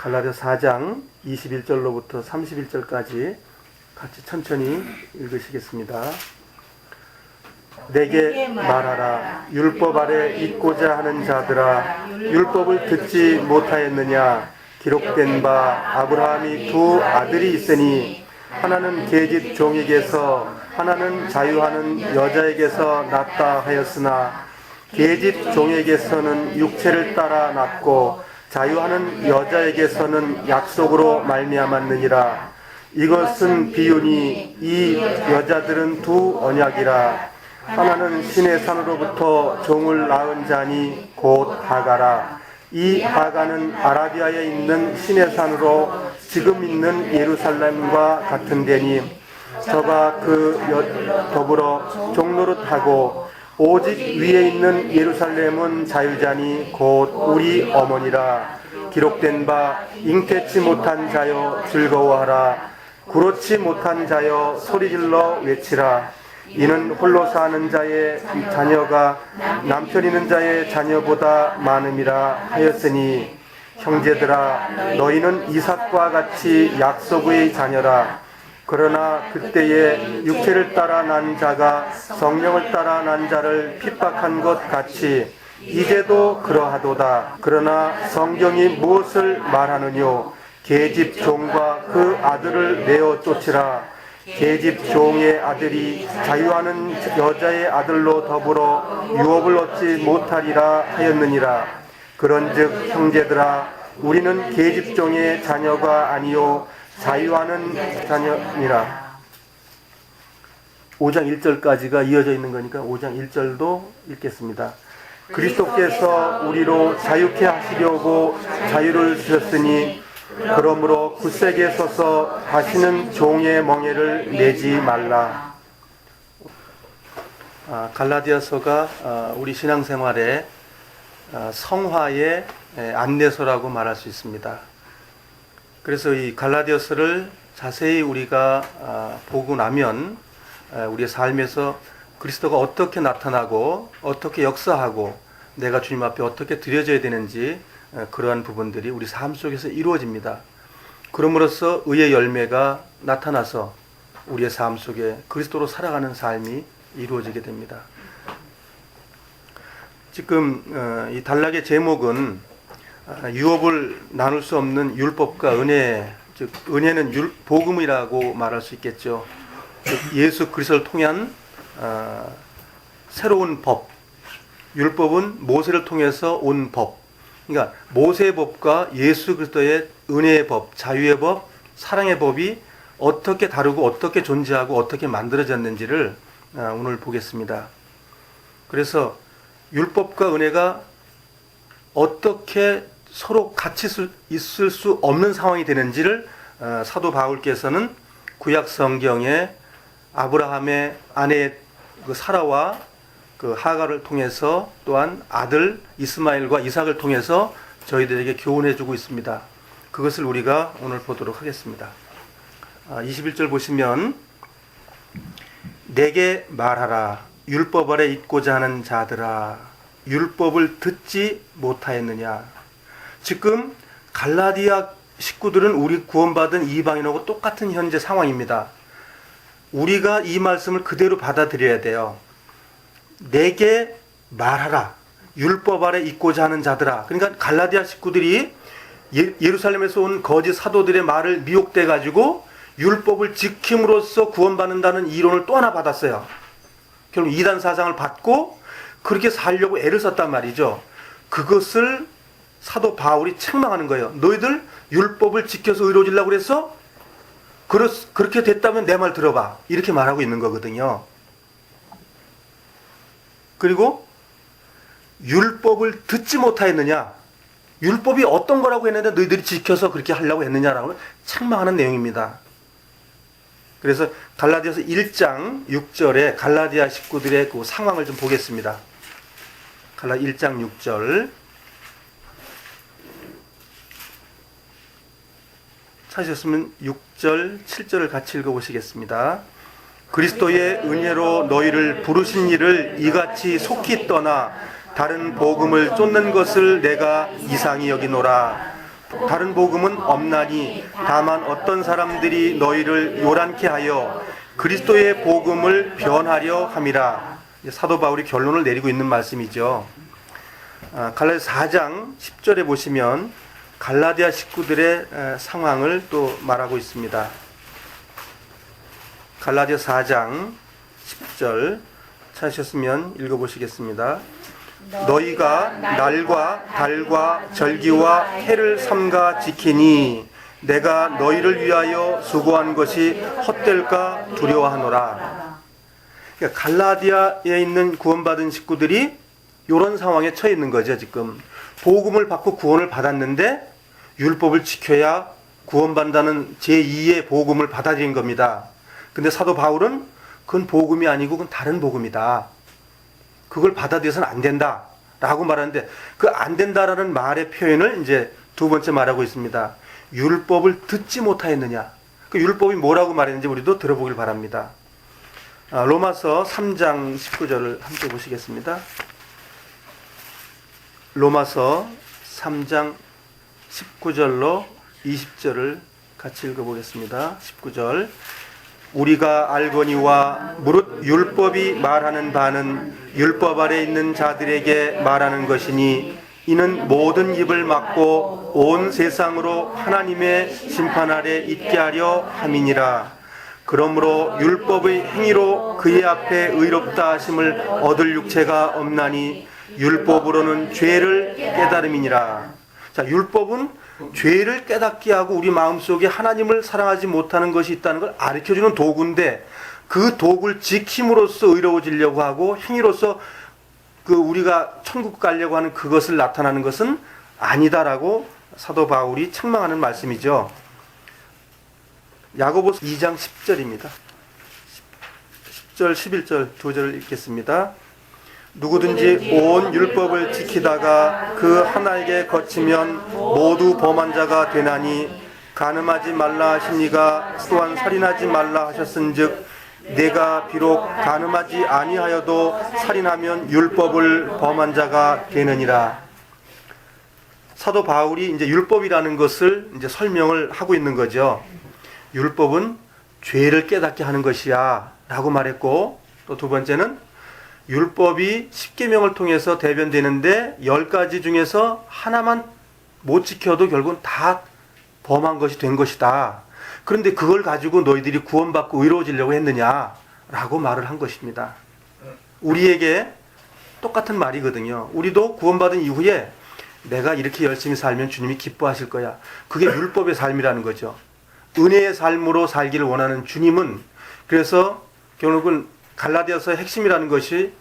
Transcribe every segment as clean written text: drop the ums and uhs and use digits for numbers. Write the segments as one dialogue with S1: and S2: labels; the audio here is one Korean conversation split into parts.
S1: 갈라디아 4장 21절로부터 31절까지 같이 천천히 읽으시겠습니다. 내게 말하라. 율법 아래 있고자 하는 자들아, 율법을 듣지 못하였느냐? 기록된 바 아브라함이 두 아들이 있으니 하나는 계집 종에게서 하나는 자유하는 여자에게서 낳다 하였으나 계집 종에게서는 육체를 따라 낳고 자유하는 여자에게서는 약속으로 말미암았느니라. 이것은 비유니 이 여자들은 두 언약이라. 하나는 신의 산으로부터 종을 낳은 자니 곧 하가라. 이 하가는 아라비아에 있는 신의 산으로 지금 있는 예루살렘과 같은 데니 저가 더불어 종노릇하고 오직 위에 있는 예루살렘은 자유자니 곧 우리 어머니라. 기록된 바 잉태치 못한 자여 즐거워하라. 그렇지 못한 자여 소리질러 외치라. 이는 홀로 사는 자의 자녀가 남편 있는 자의 자녀보다 많음이라 하였으니 형제들아, 너희는 이삭과 같이 약속의 자녀라. 그러나 그때에 육체를 따라 난 자가 성령을 따라 난 자를 핍박한 것 같이 이제도 그러하도다. 그러나 성경이 무엇을 말하느뇨? 계집 종과 그 아들을 내어 쫓으라. 계집 종의 아들이 자유하는 여자의 아들로 더불어 유업을 얻지 못하리라 하였느니라. 그런즉 형제들아, 우리는 계집 종의 자녀가 아니요 자유하는 자녀니라. 5장 1절까지가 이어져 있는 거니까 5장 1절도 읽겠습니다. 그리스도께서 우리로 자유케 하시려고 자유를 주셨으니 그러므로 굳세게 서서 다시는 종의 멍에를 내지 말라. 갈라디아서가 우리 신앙생활의 성화의 안내서라고 말할 수 있습니다. 그래서 이 갈라디아서를 자세히 우리가 보고 나면 우리의 삶에서 그리스도가 어떻게 나타나고 어떻게 역사하고 내가 주님 앞에 어떻게 드려져야 되는지 그러한 부분들이 우리 삶 속에서 이루어집니다. 그럼으로써 의의 열매가 나타나서 우리의 삶 속에 그리스도로 살아가는 삶이 이루어지게 됩니다. 지금 이 단락의 제목은 유업을 나눌 수 없는 율법과 은혜, 즉 은혜는 복음이라고 말할 수 있겠죠. 즉 예수 그리스도를 통한 새로운 법, 율법은 모세를 통해서 온 법. 그러니까 모세의 법과 예수 그리스도의 은혜의 법, 자유의 법, 사랑의 법이 어떻게 다르고 어떻게 존재하고 어떻게 만들어졌는지를 오늘 보겠습니다. 그래서 율법과 은혜가 어떻게 서로 같이 있을 수 없는 상황이 되는지를 사도 바울께서는 구약 성경에 아브라함의 아내 그 사라와 그 하가를 통해서 또한 아들 이스마엘과 이삭을 통해서 저희들에게 교훈해 주고 있습니다. 그것을 우리가 오늘 보도록 하겠습니다. 21절 보시면 내게 말하라. 율법 아래 있고자 하는 자들아, 율법을 듣지 못하였느냐. 지금 갈라디아 식구들은 우리 구원받은 이방인하고 똑같은 현재 상황입니다. 우리가 이 말씀을 그대로 받아들여야 돼요. 내게 말하라. 율법 아래 있고자 하는 자들아. 그러니까 갈라디아 식구들이 예루살렘에서 온 거짓 사도들의 말을 미혹돼 가지고 율법을 지킴으로써 구원받는다는 이론을 또 하나 받았어요. 결국 이단 사상을 받고 그렇게 살려고 애를 썼단 말이죠. 그것을 사도 바울이 책망하는 거예요. 너희들 율법을 지켜서 의로워지려고 그래서 그렇게 됐다면 내 말 들어봐. 이렇게 말하고 있는 거거든요. 그리고 율법을 듣지 못하였느냐. 율법이 어떤 거라고 했는데 너희들이 지켜서 그렇게 하려고 했느냐라고 책망하는 내용입니다. 그래서 갈라디아서 1장 6절에 갈라디아 식구들의 그 상황을 좀 보겠습니다. 갈라디아 1장 6절. 찾으셨으면 6절, 7절을 같이 읽어보시겠습니다. 그리스도의 은혜로 너희를 부르신 이를 이같이 속히 떠나 다른 복음을 쫓는 것을 내가 이상히 여기노라. 다른 복음은 없나니 다만 어떤 사람들이 너희를 요란케 하여 그리스도의 복음을 변하려 함이라. 사도 바울이 결론을 내리고 있는 말씀이죠. 갈라디아 4장 10절에 보시면 갈라디아 식구들의 상황을 또 말하고 있습니다. 갈라디아 4장 10절 찾으셨으면 읽어보시겠습니다. 너희가 날과 달과 절기와 해를 삼가 지키니 내가 너희를 위하여 수고한 것이 헛될까 두려워하노라. 그러니까 갈라디아에 있는 구원받은 식구들이 이런 상황에 처해 있는 거죠. 지금 복음을 받고 구원을 받았는데 율법을 지켜야 구원받는다는 제2의 복음을 받아들인 겁니다. 근데 사도 바울은 그건 복음이 아니고 그건 다른 복음이다. 그걸 받아들여서는 안 된다 라고 말하는데, 그 안 된다라는 말의 표현을 이제 두 번째 말하고 있습니다. 율법을 듣지 못하였느냐. 그 율법이 뭐라고 말했는지 우리도 들어보길 바랍니다. 로마서 3장 19절을 함께 보시겠습니다. 로마서 3장 19절로 20절을 같이 읽어보겠습니다. 19절. 우리가 알거니와 무릇 율법이 말하는 바는 율법 아래 있는 자들에게 말하는 것이니 이는 모든 입을 막고 온 세상으로 하나님의 심판 아래 있게 하려 함이니라. 그러므로 율법의 행위로 그의 앞에 의롭다 하심을 얻을 육체가 없나니 율법으로는 죄를 깨달음이니라. 자, 율법은 죄를 깨닫게 하고 우리 마음속에 하나님을 사랑하지 못하는 것이 있다는 걸 가르쳐주는 도구인데, 그 도구를 지킴으로써 의로워지려고 하고 행위로서 그 우리가 천국 가려고 하는 그것을 나타나는 것은 아니다라고 사도 바울이 책망하는 말씀이죠. 야고보서 2장 10절입니다. 10절 11절 두 절을 읽겠습니다. 누구든지 온 율법을 지키다가 그 하나에게 거치면 모두 범한 자가 되나니 간음하지 말라 하시니가 또한 살인하지 말라 하셨은즉 내가 비록 간음하지 아니하여도 살인하면 율법을 범한 자가 되느니라. 사도 바울이 이제 율법이라는 것을 이제 설명을 하고 있는 거죠. 율법은 죄를 깨닫게 하는 것이야 라고 말했고, 또 두 번째는 율법이 10계명을 통해서 대변되는데 10가지 중에서 하나만 못 지켜도 결국은 다 범한 것이 된 것이다. 그런데 그걸 가지고 너희들이 구원받고 의로워지려고 했느냐라고 말을 한 것입니다. 우리에게 똑같은 말이거든요. 우리도 구원받은 이후에 내가 이렇게 열심히 살면 주님이 기뻐하실 거야. 그게 율법의 삶이라는 거죠. 은혜의 삶으로 살기를 원하는 주님은, 그래서 결국은 갈라디아서의 핵심이라는 것이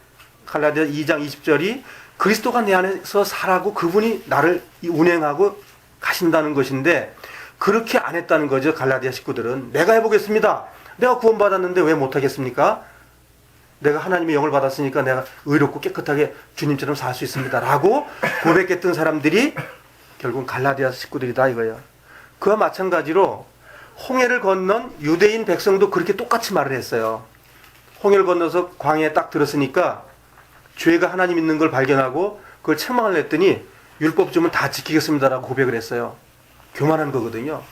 S1: 갈라디아 2장 20절이 그리스도가 내 안에서 살아고 그분이 나를 운행하고 가신다는 것인데, 그렇게 안 했다는 거죠. 갈라디아 식구들은 내가 해보겠습니다. 내가 구원받았는데 왜 못하겠습니까? 내가 하나님의 영을 받았으니까 내가 의롭고 깨끗하게 주님처럼 살 수 있습니다 라고 고백했던 사람들이 결국은 갈라디아 식구들이다 이거예요. 그와 마찬가지로 홍해를 건넌 유대인 백성도 그렇게 똑같이 말을 했어요. 홍해를 건너서 광야에 딱 들었으니까 죄가 하나님 있는 걸 발견하고 그걸 책망을 냈더니 율법 주면 다 지키겠습니다라고 고백을 했어요. 교만한 거거든요.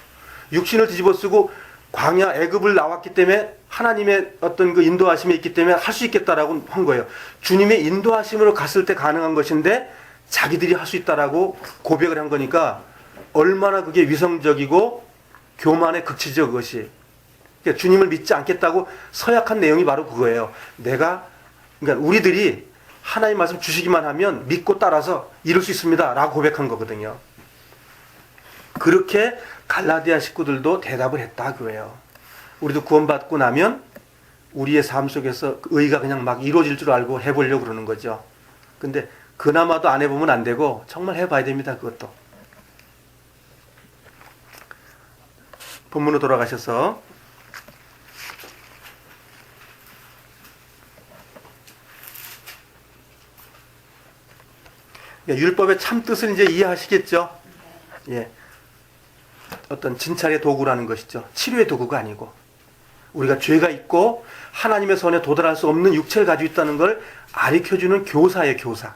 S1: 육신을 뒤집어 쓰고 광야 애굽을 나왔기 때문에 하나님의 어떤 그 인도하심이 있기 때문에 할 수 있겠다라고 한 거예요. 주님의 인도하심으로 갔을 때 가능한 것인데 자기들이 할 수 있다라고 고백을 한 거니까 얼마나 그게 위성적이고 교만의 극치죠, 그것이. 그러니까 주님을 믿지 않겠다고 서약한 내용이 바로 그거예요. 그러니까 우리들이 하나님 말씀 주시기만 하면 믿고 따라서 이룰 수 있습니다 라고 고백한 거거든요. 그렇게 갈라디아 식구들도 대답을 했다 그거예요. 우리도 구원받고 나면 우리의 삶 속에서 의가 그냥 막 이루어질 줄 알고 해보려고 그러는 거죠. 근데 그나마도 안 해보면 안 되고 정말 해봐야 됩니다. 그것도. 본문으로 돌아가셔서 율법의 참 뜻을 이제 이해하시겠죠? 예. 어떤 진찰의 도구라는 것이죠. 치료의 도구가 아니고 우리가 죄가 있고 하나님의 손에 도달할 수 없는 육체를 가지고 있다는 걸 가르쳐주는 교사예요, 교사.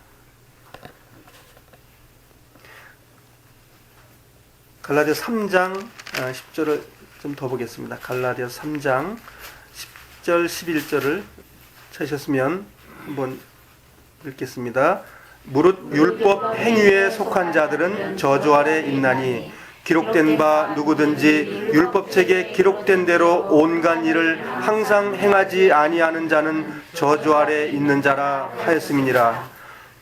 S1: 갈라디아 3장 10절을 좀 더 보겠습니다. 갈라디아 3장 10절 11절을 찾으셨으면 한번 읽겠습니다. 무릇 율법 행위에 속한 자들은 저주 아래 있나니 기록된 바 누구든지 율법책에 기록된 대로 온갖 일을 항상 행하지 아니하는 자는 저주 아래 있는 자라 하였음이니라.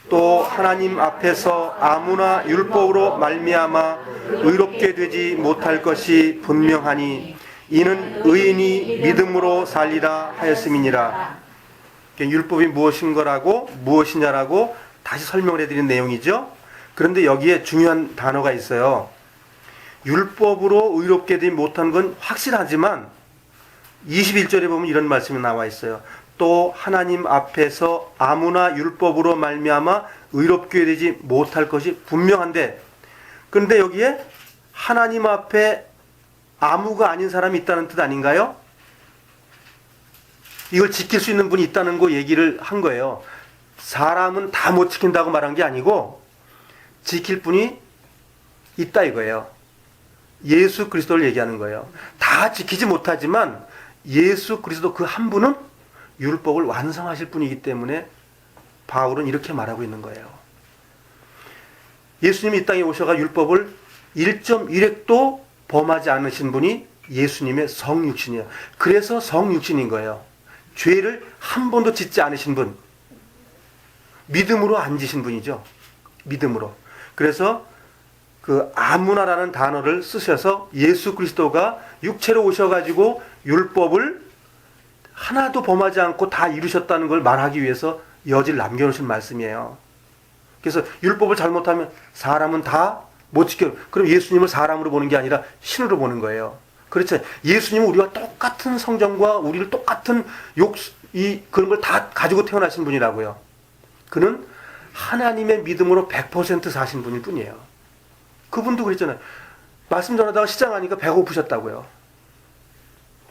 S1: 또 하나님 앞에서 아무나 율법으로 말미암아 의롭게 되지 못할 것이 분명하니 이는 의인이 믿음으로 살리라 하였음이니라. 율법이 무엇이냐라고 다시 설명을 해드린 내용이죠. 그런데 여기에 중요한 단어가 있어요. 율법으로 의롭게 되지 못한 건 확실하지만 21절에 보면 이런 말씀이 나와 있어요. 또 하나님 앞에서 아무나 율법으로 말미암아 의롭게 되지 못할 것이 분명한데, 그런데 여기에 하나님 앞에 아무가 아닌 사람이 있다는 뜻 아닌가요? 이걸 지킬 수 있는 분이 있다는 거 얘기를 한 거예요. 사람은 다 못 지킨다고 말한 게 아니고 지킬 분이 있다 이거예요. 예수 그리스도를 얘기하는 거예요. 다 지키지 못하지만 예수 그리스도 그 한 분은 율법을 완성하실 분이기 때문에 바울은 이렇게 말하고 있는 거예요. 예수님이 이 땅에 오셔가 율법을 1.1획도 범하지 않으신 분이 예수님의 성육신이에요. 그래서 성육신인 거예요. 죄를 한 번도 짓지 않으신 분, 믿음으로 안 지신 분이죠. 믿음으로. 그래서 그 아무나라는 단어를 쓰셔서 예수 그리스도가 육체로 오셔가지고 율법을 하나도 범하지 않고 다 이루셨다는 걸 말하기 위해서 여지를 남겨놓으신 말씀이에요. 그래서 율법을 잘못하면 사람은 다 못 지켜. 그럼 예수님을 사람으로 보는 게 아니라 신으로 보는 거예요. 그렇죠. 예수님은 우리와 똑같은 성정과 우리를 똑같은 그런 걸 다 가지고 태어나신 분이라고요. 그는 하나님의 믿음으로 100% 사신 분일 뿐이에요. 그분도 그랬잖아요. 말씀 전하다가 시장하니까 배고프셨다고요.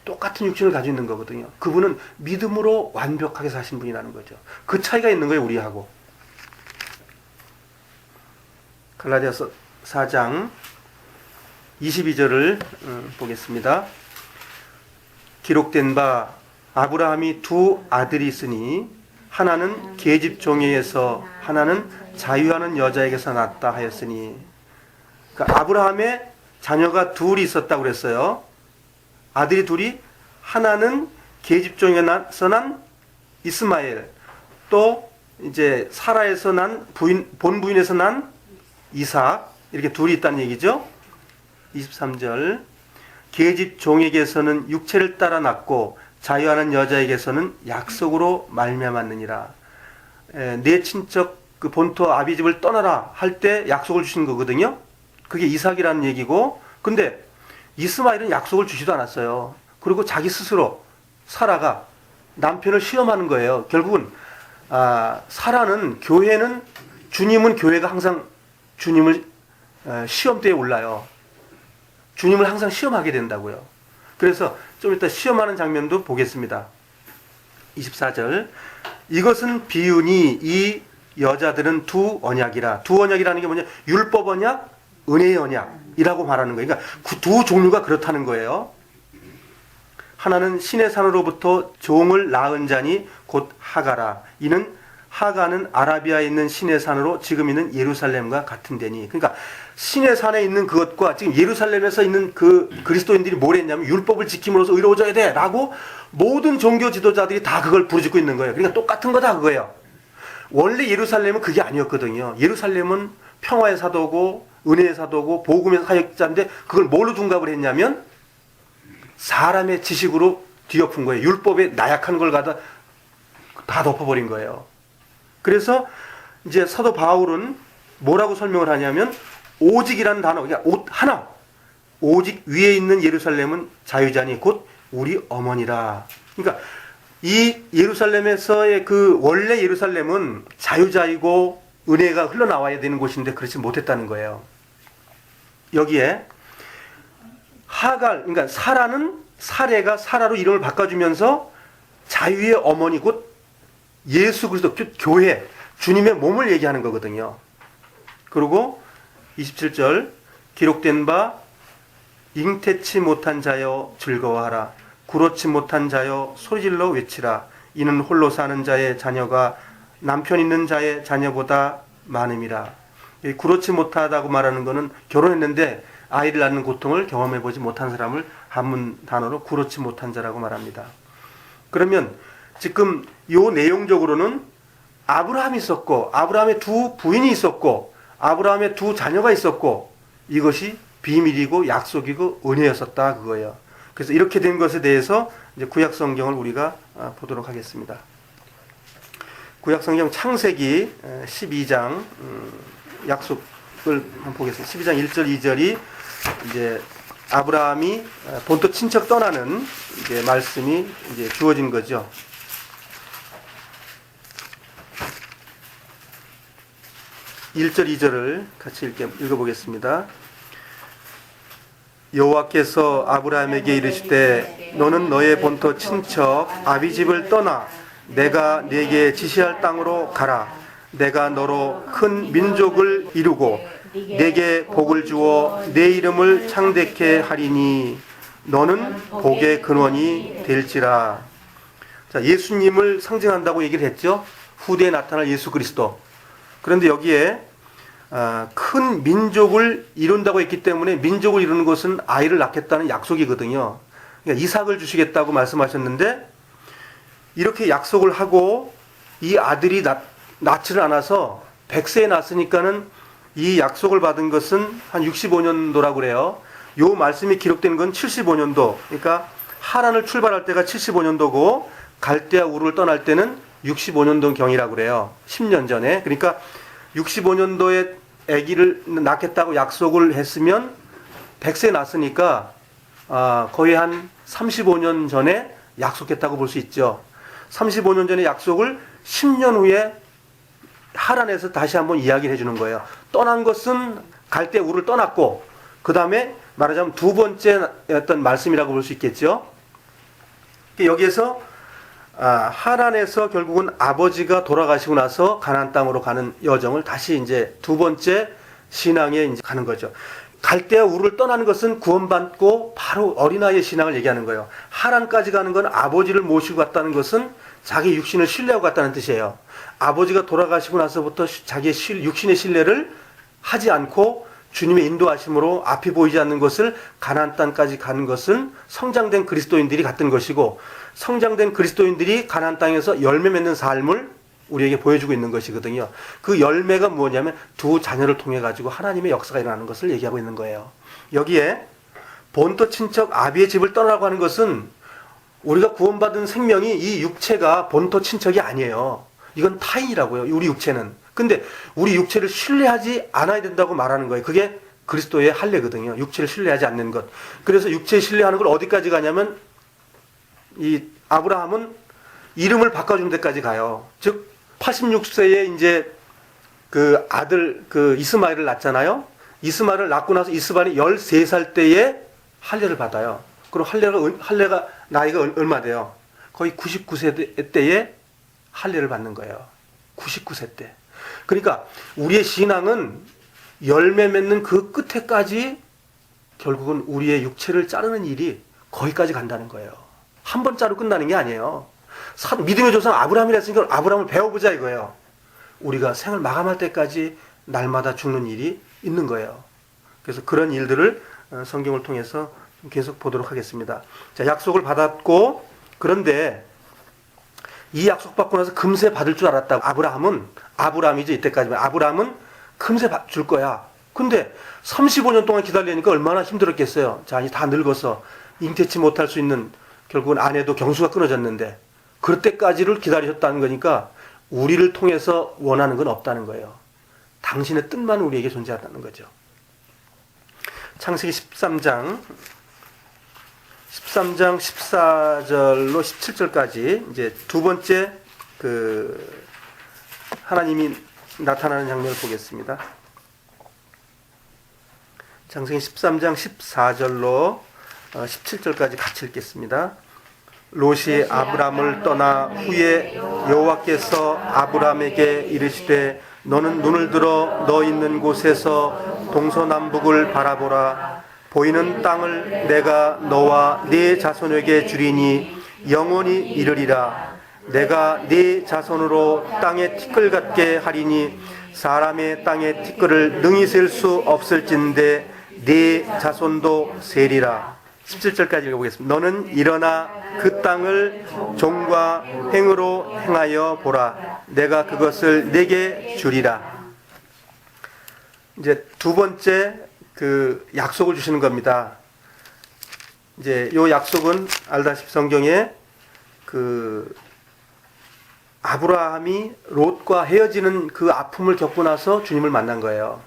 S1: 똑같은 육신을 가지고 있는 거거든요. 그분은 믿음으로 완벽하게 사신 분이라는 거죠. 그 차이가 있는 거예요, 우리하고. 갈라디아서 4장 22절을 보겠습니다. 기록된 바 아브라함이 두 아들이 있으니 하나는 계집종에게서 하나는 자유하는 여자에게서 났다 하였으니, 그러니까 아브라함의 자녀가 둘이 있었다고 그랬어요. 아들이 둘이, 하나는 계집종에서 난 이스마엘, 또 이제 사라에서 난 본부인에서 난 이삭, 이렇게 둘이 있다는 얘기죠. 23절, 계집종에게서는 육체를 따라 낳고 자유하는 여자에게서는 약속으로 말미암았느니라. 내 친척 그 본토 아비집을 떠나라 할 때 약속을 주신 거거든요. 그게 이삭이라는 얘기고, 근데 이스마엘은 약속을 주지도 않았어요. 그리고 자기 스스로 사라가 남편을 시험하는 거예요. 결국은 사라는, 주님은 교회가 항상 주님을 시험대에 올라요. 주님을 항상 시험하게 된다고요. 그래서 좀 이따 시험하는 장면도 보겠습니다. 24절, 이것은 비유니 이 여자들은 두 언약이라. 두 언약이라는 게 뭐냐? 율법 언약, 은혜의 언약이라고 말하는 거예요. 그러니까 그 두 종류가 그렇다는 거예요. 하나는 신의 산으로부터 종을 낳은 자니 곧 하가라. 이는 하가는 아라비아에 있는 신의 산으로 지금 있는 예루살렘과 같은 데니. 그러니까 신의 산에 있는 그것과 지금 예루살렘에서 있는 그 그리스도인들이 뭘 했냐면 율법을 지킴으로써 의로워져야 돼 라고 모든 종교 지도자들이 다 그걸 부르짖고 있는 거예요. 그러니까 똑같은 거다 그거예요. 원래 예루살렘은 그게 아니었거든요. 예루살렘은 평화의 사도고 은혜의 사도고 복음의 사역자인데 그걸 뭘로 둔갑을 했냐면 사람의 지식으로 뒤엎은 거예요. 율법에 나약한 걸 다 덮어버린 거예요. 그래서 이제 사도 바울은 뭐라고 설명을 하냐면 오직이라는 단어, 그러니까 하나, 오직 위에 있는 예루살렘은 자유자니 곧 우리 어머니라. 그러니까 이 예루살렘에서의 그 원래 예루살렘은 자유자이고 은혜가 흘러나와야 되는 곳인데 그렇지 못했다는 거예요. 여기에 하갈, 그러니까 사례가 사라로 이름을 바꿔주면서 자유의 어머니 곧 예수 그리스도 교회, 주님의 몸을 얘기하는 거거든요. 그리고 27절, 기록된 바 잉태치 못한 자여 즐거워하라. 구로치 못한 자여 소리질러 외치라. 이는 홀로 사는 자의 자녀가 남편 있는 자의 자녀보다 많음이라. 이 구로치 못하다고 말하는 것은 결혼했는데 아이를 낳는 고통을 경험해보지 못한 사람을 한문 단어로 구로치 못한 자라고 말합니다. 그러면 지금 요 내용적으로는 아브라함이 있었고 아브라함의 두 부인이 있었고 아브라함의 두 자녀가 있었고 이것이 비밀이고 약속이고 은혜였었다 그거예요. 그래서 이렇게 된 것에 대해서 이제 구약 성경을 우리가 보도록 하겠습니다. 구약 성경 창세기 12장 약속을 한번 보겠습니다. 12장 1절 2절이 이제 아브라함이 본토 친척 떠나는 이제 말씀이 이제 주어진 거죠. (1절) (2절을) 같이 읽어보겠습니다. 여호와께서 아브라함에게 이르시되 너는 너의 본토 친척 아비 집을 떠나 내가 네게 지시할 땅으로 가라. 내가 너로 큰 민족을 이루고 네게 복을 주어 내 이름을 창대케 하리니 너는 복의 근원이 될지라. 자, 예수님을 상징한다고 얘기를 했죠. 후대에 나타날 예수 그리스도. 그런데 여기에 큰 민족을 이룬다고 했기 때문에 민족을 이루는 것은 아이를 낳겠다는 약속이거든요. 그러니까 이삭을 주시겠다고 말씀하셨는데 이렇게 약속을 하고 이 아들이 낳지를 않아서 100세에 낳았으니까는 이 약속을 받은 것은 한 65년도라고 그래요. 요 말씀이 기록된 건 75년도. 그러니까 하란을 출발할 때가 75년도고 갈대아 우르를 떠날 때는 65년도 경이라고 그래요. 10년 전에. 그러니까 65년도에 아기를 낳겠다고 약속을 했으면 100세에 낳았으니까 거의 한 35년 전에 약속했다고 볼 수 있죠. 35년 전에 약속을 10년 후에 하란에서 다시 한번 이야기를 해주는 거예요. 떠난 것은 갈대 우를 떠났고 그 다음에 말하자면 두 번째 어떤 말씀이라고 볼 수 있겠죠. 여기에서 하란에서 결국은 아버지가 돌아가시고 나서 가나안 땅으로 가는 여정을 다시 이제 두 번째 신앙에 이제 가는 거죠. 갈대아 우를 떠나는 것은 구원받고 바로 어린아이의 신앙을 얘기하는 거예요. 하란까지 가는 건 아버지를 모시고 갔다는 것은 자기 육신을 신뢰하고 갔다는 뜻이에요. 아버지가 돌아가시고 나서부터 자기의 육신의 신뢰를 하지 않고 주님의 인도하심으로 앞이 보이지 않는 것을 가나안 땅까지 가는 것은 성장된 그리스도인들이 갔던 것이고 성장된 그리스도인들이 가나안 땅에서 열매 맺는 삶을 우리에게 보여주고 있는 것이거든요. 그 열매가 뭐냐면 두 자녀를 통해 가지고 하나님의 역사가 일어나는 것을 얘기하고 있는 거예요. 여기에 본토 친척 아비의 집을 떠나라고 하는 것은 우리가 구원받은 생명이 이 육체가 본토 친척이 아니에요. 이건 타인이라고요. 우리 육체는. 근데 우리 육체를 신뢰하지 않아야 된다고 말하는 거예요. 그게 그리스도의 할례거든요. 육체를 신뢰하지 않는 것. 그래서 육체 신뢰하는 걸 어디까지 가냐면 이 아브라함은 이름을 바꿔주는 데까지 가요. 즉 86세에 이제 그 아들 그 이스마엘을 낳잖아요. 이스마엘을 낳고 나서 이스마엘이 13살 때에 할례를 받아요. 그럼 할례가 나이가 얼마 돼요? 거의 99세 때에 할례를 받는 거예요. 99세 때. 그러니까 우리의 신앙은 열매 맺는 그 끝에까지 결국은 우리의 육체를 자르는 일이 거기까지 간다는 거예요. 한 번 자르고 끝나는 게 아니에요. 믿음의 조상 아브라함이라 했으니까 아브라함을 배워보자 이거예요. 우리가 생을 마감할 때까지 날마다 죽는 일이 있는 거예요. 그래서 그런 일들을 성경을 통해서 계속 보도록 하겠습니다. 자, 약속을 받았고 그런데 이 약속 받고 나서 금세 받을 줄 알았다고 아브라함이죠. 이때까지만 아브라함은 금세 줄 거야. 근데 35년 동안 기다리니까 얼마나 힘들었겠어요. 자, 이제 다 늙어서 잉태치 못할 수 있는 결국은 아내도 경수가 끊어졌는데 그럴 때까지를 기다리셨다는 거니까 우리를 통해서 원하는 건 없다는 거예요. 당신의 뜻만 우리에게 존재한다는 거죠. 창세기 13장 14절로 17절까지 이제 두 번째 그 하나님이 나타나는 장면을 보겠습니다. 창세기 13장 14절로 17절까지 같이 읽겠습니다. 롯이 아브람을 떠나 후에 여호와께서 아브람에게 이르시되 너는 눈을 들어 너 있는 곳에서 동서남북을 바라보라. 보이는 땅을 내가 너와 네 자손에게 주리니 영원히 이르리라. 내가 네 자손으로 땅에 티끌 같게 하리니 사람의 땅에 티끌을 능히 셀 수 없을진데 네 자손도 세리라. 17절까지 읽어보겠습니다. 너는 일어나 그 땅을 종과 행으로 행하여 보라. 내가 그것을 내게 주리라. 이제 두 번째 그 약속을 주시는 겁니다. 이제 요 약속은 알다시피 성경에 그 아브라함이 롯과 헤어지는 그 아픔을 겪고 나서 주님을 만난 거예요.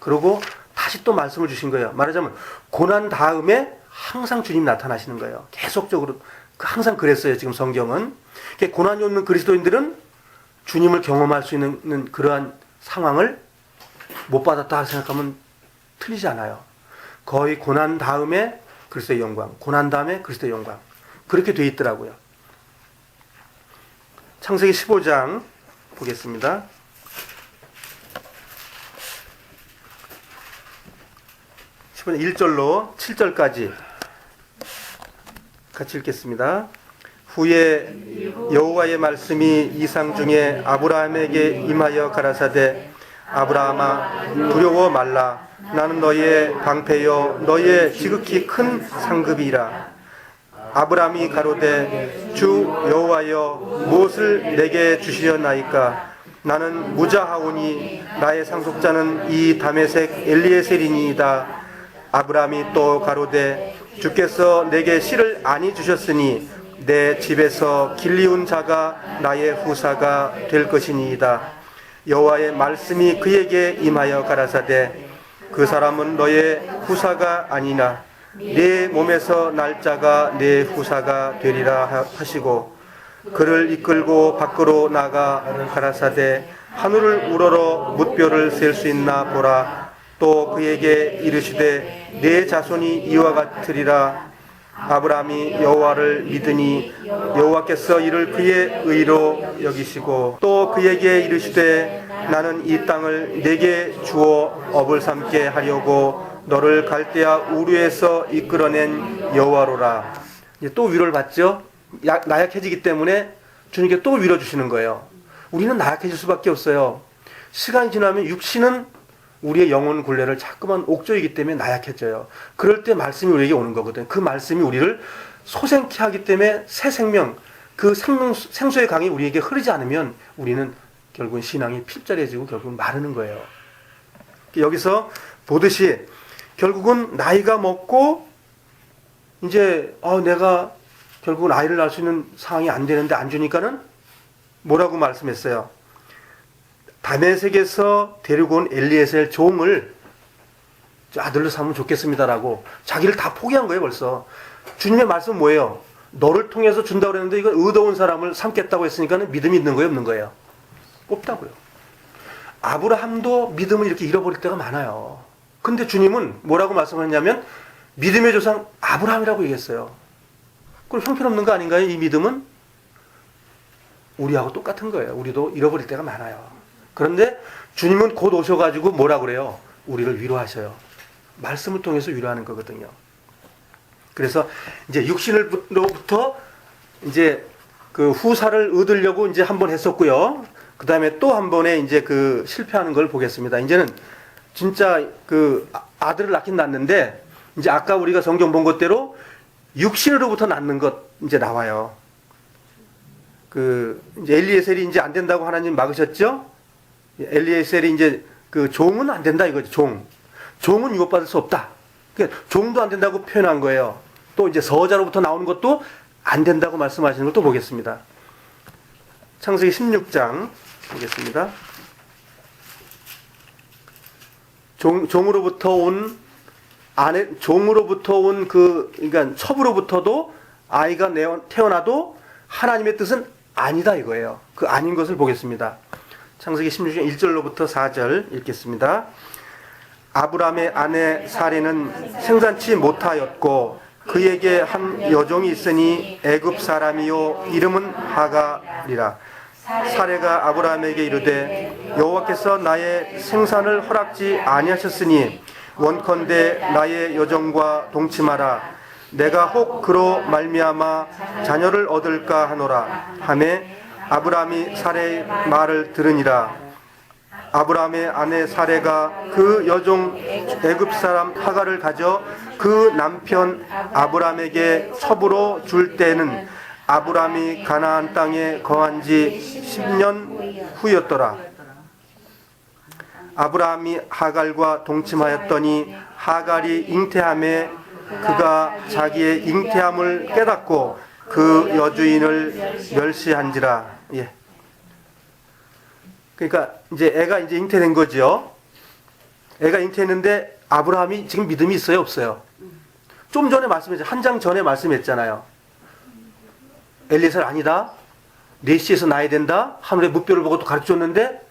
S1: 그리고 다시 또 말씀을 주신 거예요. 말하자면 고난 다음에 항상 주님 나타나시는 거예요. 계속적으로 항상 그랬어요. 지금 성경은 고난이 없는 그리스도인들은 주님을 경험할 수 있는 그러한 상황을 못 받았다 생각하면 틀리지 않아요. 거의 고난 다음에 그리스도의 영광, 고난 다음에 그리스도의 영광, 그렇게 돼 있더라고요. 창세기 15장 보겠습니다. 15장 1절로 7절까지 같이 읽겠습니다. 후에 여호와의 말씀이 이상 중에 아브라함에게 임하여 가라사대 아브라함아 두려워 말라. 나는 너의 방패요 너의 지극히 큰 상급이라. 아브라함이 가로되 주 여호와여 무엇을 내게 주시려나이까. 나는 무자하오니 나의 상속자는 이 다메섹 엘리에셀이니이다. 아브라함이 또 가로되 주께서 내게 씨를 아니 주셨으니 내 집에서 길리운 자가 나의 후사가 될 것이니이다. 여호와의 말씀이 그에게 임하여 가라사대 그 사람은 너의 후사가 아니나 내 몸에서 날 자가 내 후사가 되리라 하시고 그를 이끌고 밖으로 나가 가라사대 하늘을 우러러 뭇별을 셀 수 있나 보라. 또 그에게 이르시되 내 자손이 이와 같으리라. 아브라함이 여호와를 믿으니 여호와께서 이를 그의 의로 여기시고 또 그에게 이르시되 나는 이 땅을 내게 주어 업을 삼게 하려고 너를 갈대아 우르에서 이끌어낸 여호와로라. 또 위로를 받죠. 나약해지기 때문에 주님께 또 위로 주시는 거예요. 우리는 나약해질 수밖에 없어요. 시간이 지나면 육신은 우리의 영혼 굴레를 자꾸만 옥조이기 때문에 나약해져요. 그럴 때 말씀이 우리에게 오는 거거든요. 그 말씀이 우리를 소생케 하기 때문에 새 생명, 그 생수의 강이 우리에게 흐르지 않으면 우리는 결국은 신앙이 필절해지고 결국은 마르는 거예요. 여기서 보듯이 결국은 나이가 먹고 이제 내가 결국은 아이를 낳을 수 있는 상황이 안 되는데 안 주니까는 뭐라고 말씀했어요? 다메섹에서 데리고 온 엘리에셀 종을 아들로 삼으면 좋겠습니다라고 자기를 다 포기한 거예요. 벌써 주님의 말씀은 뭐예요? 너를 통해서 준다고 그랬는데 이건 의로운 사람을 삼겠다고 했으니까는 믿음이 있는 거예요, 없는 거예요? 없다고요. 아브라함도 믿음을 이렇게 잃어버릴 때가 많아요. 근데 주님은 뭐라고 말씀하냐면 믿음의 조상 아브라함이라고 얘기했어요. 그럼 형편없는 거 아닌가요? 이 믿음은 우리하고 똑같은 거예요. 우리도 잃어버릴 때가 많아요. 그런데 주님은 곧 오셔가지고 뭐라 그래요? 우리를 위로하셔요. 말씀을 통해서 위로하는 거거든요. 그래서 이제 육신으로부터 이제 그 후사를 얻으려고 이제 한 번 했었고요. 그 다음에 또 한 번에 이제 그 실패하는 걸 보겠습니다. 이제는 진짜 그 아들을 낳긴 낳는데 이제 아까 우리가 성경 본 것대로 육신으로부터 낳는 것 이제 나와요. 그 이제 엘리에셀이 이제 안 된다고 하나님 막으셨죠? 엘리에셀이 이제 그 종은 안 된다 이거죠. 종은 유업받을 수 없다. 그러니까 종도 안 된다고 표현한 거예요. 또 이제 서자로부터 나오는 것도 안 된다고 말씀하시는 것도 보겠습니다. 창세기 16장 보겠습니다. 종으로부터 온 그러니까 첩으로부터도 아이가 태어나도 하나님의 뜻은 아니다 이거예요. 그 아닌 것을 보겠습니다. 창세기 16장 1절로부터 4절 읽겠습니다. 아브람의 아내 사레는 생산치 못하였고 그에게 한 여종이 있으니 애굽 사람이요 이름은 하갈이라. 사레가 아브라함에게 이르되 여호와께서 나의 생산을 허락지 아니하셨으니 원컨대 나의 여종과 동침하라. 내가 혹 그로 말미암아 자녀를 얻을까 하노라 하매 아브라함이 사레의 말을 들으니라. 아브라함의 아내 사레가 그 여종 애굽 사람 하갈을 가져 그 남편 아브라함에게 첩으로 줄 때는 아브라함이 가나안 땅에 거한 지 10년 후였더라. 아브라함이 하갈과 동침하였더니 하갈이 잉태함에 그가 자기의 잉태함을 깨닫고 그 여주인을 멸시한지라. 예. 그러니까 이제 애가 이제 잉태된 거죠. 애가 잉태했는데 아브라함이 지금 믿음이 있어요, 없어요? 좀 전에 말씀했죠. 한 장 전에 말씀했잖아요. 엘리에셀 아니다. 4시에서 나야 된다. 하늘의 무뼈를 보고 또 가르쳐줬는데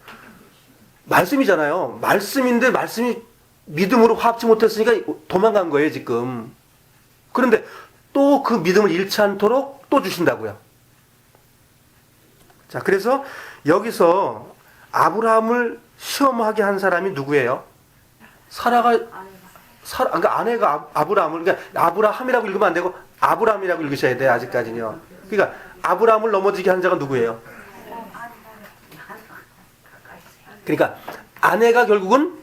S1: 말씀이잖아요. 말씀인데 말씀이 믿음으로 화합지 못했으니까 도망간 거예요, 지금. 그런데 또 그 믿음을 잃지 않도록 또 주신다고요. 자, 그래서 여기서 아브라함을 시험하게 한 사람이 누구예요? 그러니까 아내가 아브라함을, 그러니까 아브라함이라고 읽으면 안 되고 아브라함이라고 읽으셔야 돼요, 아직까지는요. 그러니까 아브라함을 넘어지게 한 자가 누구예요? 그러니까 아내가 결국은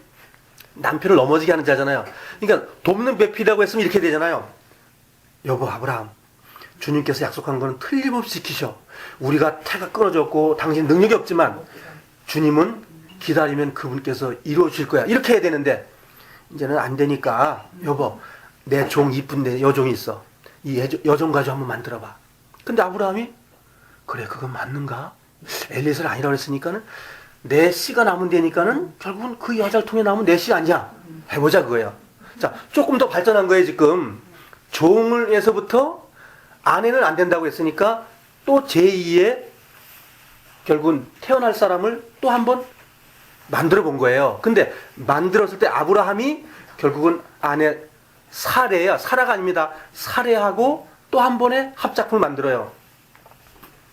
S1: 남편을 넘어지게 하는 자잖아요. 그러니까 돕는 배필이라고 했으면 이렇게 되잖아요. 여보 아브라함, 주님께서 약속한 거는 틀림없이 지키셔. 우리가 태가 끊어졌고 당신 능력이 없지만 주님은 기다리면 그분께서 이루어 주실 거야. 이렇게 해야 되는데 이제는 안 되니까 여보, 내 종 이쁜데 여종이 있어. 이 여종 가지고 한번 만들어봐. 근데 아브라함이 그래 그건 맞는가? 엘리에셀 아니라고 했으니까는 내 씨가 남은 데니까는 결국은 그 여자를 통해 남은 내 씨 아니야. 해보자 그거예요. 자, 조금 더 발전한 거예요 지금. 종을에서부터 아내는 안 된다고 했으니까 또 제2의 결국은 태어날 사람을 또 한번 만들어 본 거예요. 근데 만들었을 때 아브라함이 결국은 아내 사라가 아닙니다. 사레하고 또 한 번의 합작품을 만들어요.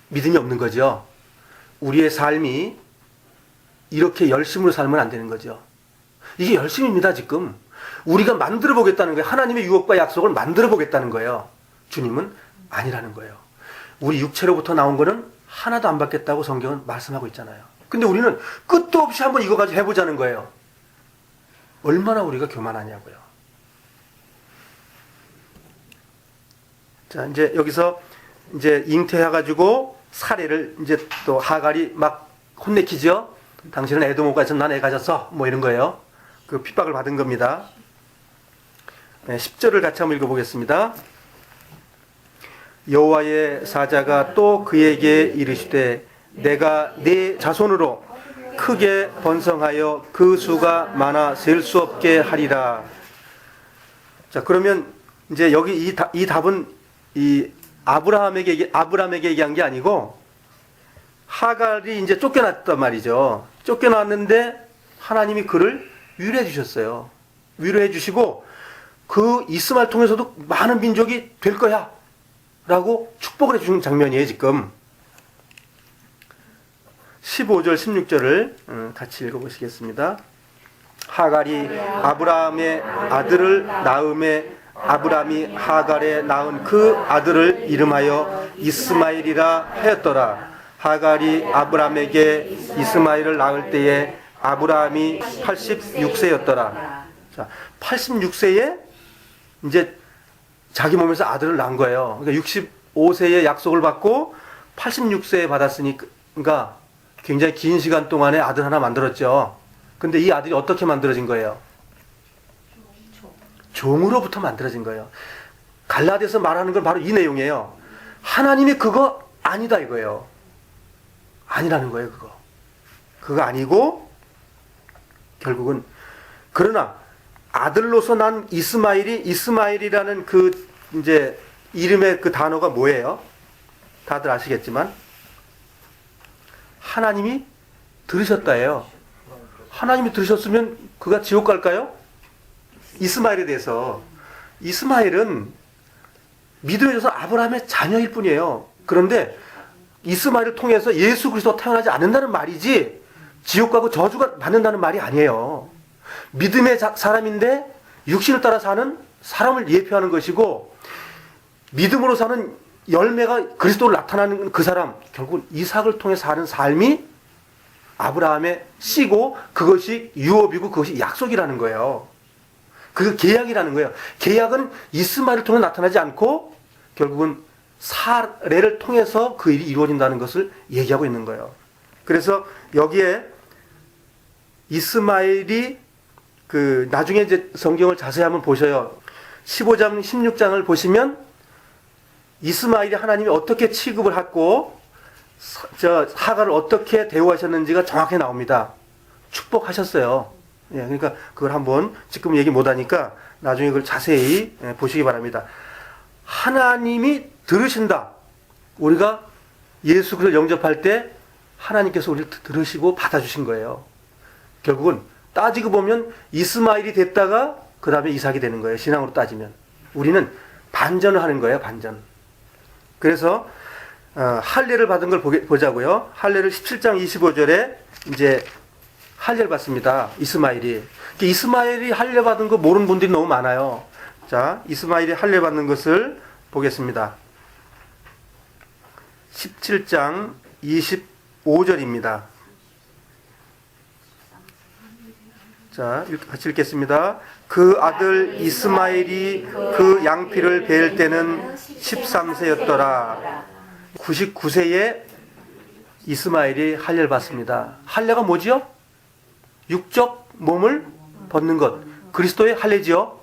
S1: 믿음이 없는 거죠. 우리의 삶이 이렇게 열심으로 살면 안 되는 거죠. 이게 열심입니다, 지금. 우리가 만들어 보겠다는 거예요. 하나님의 유업과 약속을 만들어 보겠다는 거예요. 주님은 아니라는 거예요. 우리 육체로부터 나온 거는 하나도 안 받겠다고 성경은 말씀하고 있잖아요. 근데 우리는 끝도 없이 한번 이거 가지고 해보자는 거예요. 얼마나 우리가 교만하냐고요. 자, 이제 여기서 이제 잉태해가지고 사례를 이제 또 하갈이 막 혼내키죠. 당신은 에돔 못 가서 난 애 가졌어. 뭐 이런 거예요. 그 핍박을 받은 겁니다. 네, 10절을 같이 한번 읽어보겠습니다. 여호와의 사자가 또 그에게 이르시되 내가 네 자손으로 크게 번성하여 그 수가 많아 셀 수 없게 하리라. 자, 그러면 이제 여기 이 답은 이 아브라함에게 얘기한 게 아니고 하갈이 이제 쫓겨났단 말이죠. 쫓겨났는데 하나님이 그를 위로해 주셨어요. 위로해 주시고 그 이스마엘 통해서도 많은 민족이 될 거야 라고 축복을 해주는 장면이에요 지금. 15절 16절을 같이 읽어보시겠습니다. 하갈이 아브라함의 아들을 낳음에 아브라함이 하갈에 낳은 그 아들을 이름하여 이스마엘이라 하였더라. 하갈이 아브라함에게 이스마엘을 낳을 때에 아브라함이 86세였더라. 자, 86세에 이제 자기 몸에서 아들을 낳은 거예요. 그러니까 65세에 약속을 받고 86세에 받았으니까 굉장히 긴 시간 동안에 아들 하나 만들었죠. 근데 이 아들이 어떻게 만들어진 거예요? 종으로부터 만들어진 거예요. 갈라디아서 말하는 건 바로 이 내용이에요. 하나님이 그거 아니다 이거예요. 아니라는 거예요, 그거. 그거 아니고 결국은 그러나 아들로서 난 이스마엘이라는 그 이제 이름의 그 단어가 뭐예요? 다들 아시겠지만 하나님이 들으셨다예요. 하나님이 들으셨으면 그가 지옥 갈까요? 이스마엘에 대해서 이스마엘은 믿음에 있어서 아브라함의 자녀일 뿐이에요. 그런데 이스마엘을 통해서 예수 그리스도가 태어나지 않는다는 말이지 지옥 가고 저주가 받는다는 말이 아니에요. 믿음의 사람인데 육신을 따라 사는 사람을 예표하는 것이고, 믿음으로 사는 열매가 그리스도로 나타나는 그 사람, 결국은 이삭을 통해 사는 삶이 아브라함의 씨고, 그것이 유업이고 그것이 약속이라는 거예요. 그 계약이라는 거예요. 계약은 이스마엘을 통해 나타나지 않고 결국은 사례를 통해서 그 일이 이루어진다는 것을 얘기하고 있는 거예요. 그래서 여기에 이스마엘이 나중에 이제 성경을 자세히 한번 보셔요. 15장, 16장을 보시면 이스마엘이 하나님이 어떻게 취급을 하고 하가를 어떻게 대우하셨는지가 정확히 나옵니다. 축복하셨어요. 예, 그러니까 그걸 한번 지금 얘기 못하니까 나중에 그걸 자세히 보시기 바랍니다. 하나님이 들으신다. 우리가 예수 그리스도를 영접할 때 하나님께서 우리를 들으시고 받아주신 거예요. 결국은 따지고 보면 이스마엘이 됐다가 그 다음에 이삭이 되는 거예요. 신앙으로 따지면. 우리는 반전을 하는 거예요. 반전. 그래서 할례를 받은 걸 보자고요. 할례를 17장 25절에 이제 할례를 받습니다. 이스마엘이. 이스마엘이 할례 받은 거 모르는 분들이 너무 많아요. 자, 이스마엘이 할례 받는 것을 보겠습니다. 17장 25절입니다. 자, 같이 읽겠습니다. 그 아들 이스마엘이 그 양피를 베을 때는 13세였더라. 99세에 이스마엘이 할례를 받습니다. 할례가 뭐지요? 육적 몸을 벗는 것. 그리스도의 할례지요.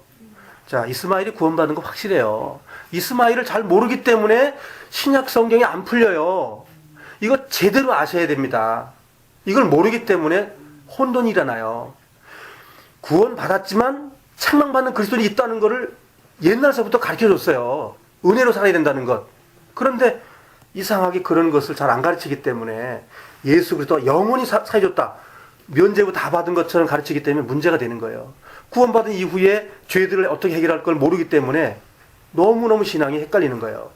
S1: 자, 이스마엘이 구원받은 거 확실해요. 이스마엘을 잘 모르기 때문에 신약 성경이 안 풀려요. 이거 제대로 아셔야 됩니다. 이걸 모르기 때문에 혼돈이 일어나요. 구원받았지만 책망받는 그리스도인이 있다는 것을 옛날서부터 가르쳐줬어요. 은혜로 살아야 된다는 것. 그런데 이상하게 그런 것을 잘 안 가르치기 때문에 예수 그리스도가 영원히 사해줬다, 면죄부 다 받은 것처럼 가르치기 때문에 문제가 되는 거예요. 구원받은 이후에 죄들을 어떻게 해결할 걸 모르기 때문에 너무너무 신앙이 헷갈리는 거예요.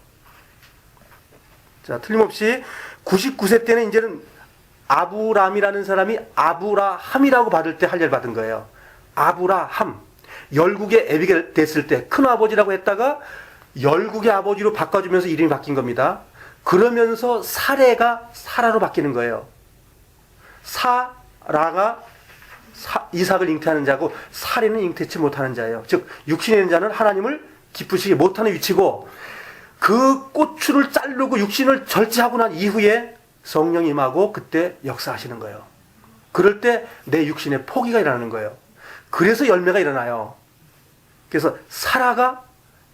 S1: 자, 틀림없이 99세 때는 이제는 아브람이라는 사람이 아브라함이라고 받을 때 할례를 받은 거예요. 아브라함. 열국의 에비가 됐을 때 큰아버지라고 했다가 열국의 아버지로 바꿔주면서 이름이 바뀐 겁니다. 그러면서 사레가 사라로 바뀌는 거예요. 사라가 이삭을 잉태하는 자고 사레는 잉태치 못하는 자예요. 즉 육신에 있는 자는 하나님을 기쁘시게 못하는 위치고, 그 고추를 자르고 육신을 절제하고 난 이후에 성령이 임하고 그때 역사하시는 거예요. 그럴 때 내 육신에 포기가 일어나는 거예요. 그래서 열매가 일어나요. 그래서 사라가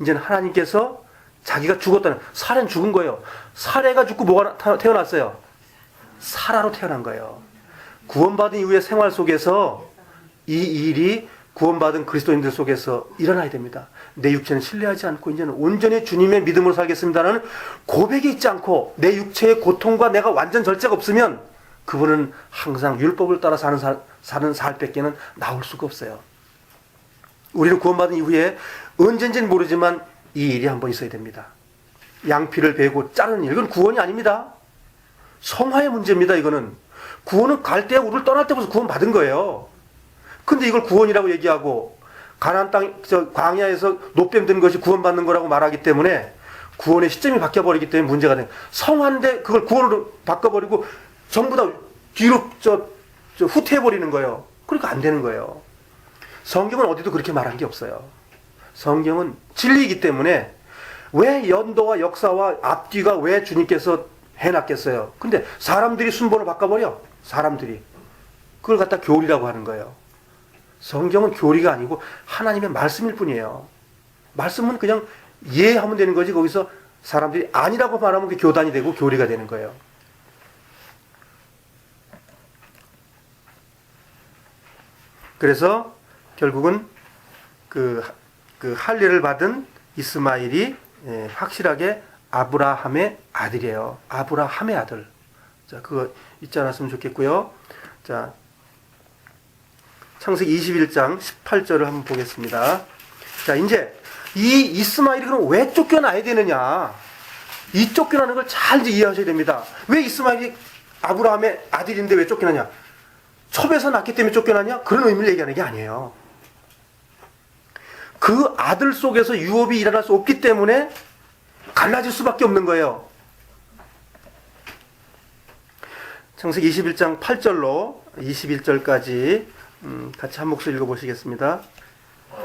S1: 이제는 하나님께서 자기가 죽었다는, 사라는 죽은 거예요. 사라가 죽고 뭐가 태어났어요? 사라로 태어난 거예요. 구원받은 이후의 생활 속에서 이 일이 구원받은 그리스도인들 속에서 일어나야 됩니다. 내 육체는 신뢰하지 않고 이제는 온전히 주님의 믿음으로 살겠습니다라는 고백이 있지 않고 내 육체의 고통과 내가 완전 절제가 없으면 그분은 항상 율법을 따라 사는 살밖에는 나올 수가 없어요. 우리는 구원받은 이후에 언젠지는 모르지만 이 일이 한번 있어야 됩니다. 양피를 베고 자르는 일, 이건 구원이 아닙니다. 성화의 문제입니다. 이거는 구원은 갈 때, 우리를 떠날 때부터 구원받은 거예요. 근데 이걸 구원이라고 얘기하고 가나안 땅 광야에서 노뱀 든 것이 구원받는 거라고 말하기 때문에 구원의 시점이 바뀌어버리기 때문에 문제가 된, 성화인데 그걸 구원으로 바꿔버리고 전부 다 뒤로 후퇴해버리는 거예요. 그러니까 안 되는 거예요. 성경은 어디도 그렇게 말한 게 없어요. 성경은 진리이기 때문에 왜 연도와 역사와 앞뒤가 왜 주님께서 해놨겠어요. 근데 사람들이 순번을 바꿔버려. 사람들이 그걸 갖다 교리라고 하는 거예요. 성경은 교리가 아니고 하나님의 말씀일 뿐이에요. 말씀은 그냥 이해하면 되는 거지, 거기서 사람들이 아니라고 말하면 그게 교단이 되고 교리가 되는 거예요. 그래서 결국은 그 할례를 받은 이스마엘이 확실하게 아브라함의 아들이에요. 아브라함의 아들. 자, 그거 잊지 않았으면 좋겠고요. 자, 창세기 21장 18절을 한번 보겠습니다. 자, 이제 이 이스마엘이 그럼 왜 쫓겨나야 되느냐? 이 쫓겨나는 걸 잘 이해하셔야 됩니다. 왜 이스마엘이 아브라함의 아들인데 왜 쫓겨나냐? 첩에서 낳기 때문에 쫓겨나냐? 그런 의미를 얘기하는 게 아니에요. 그 아들 속에서 유업이 일어날 수 없기 때문에 갈라질 수밖에 없는 거예요. 창세기 21장 8절로 21절까지 같이 한 목소리 읽어보시겠습니다.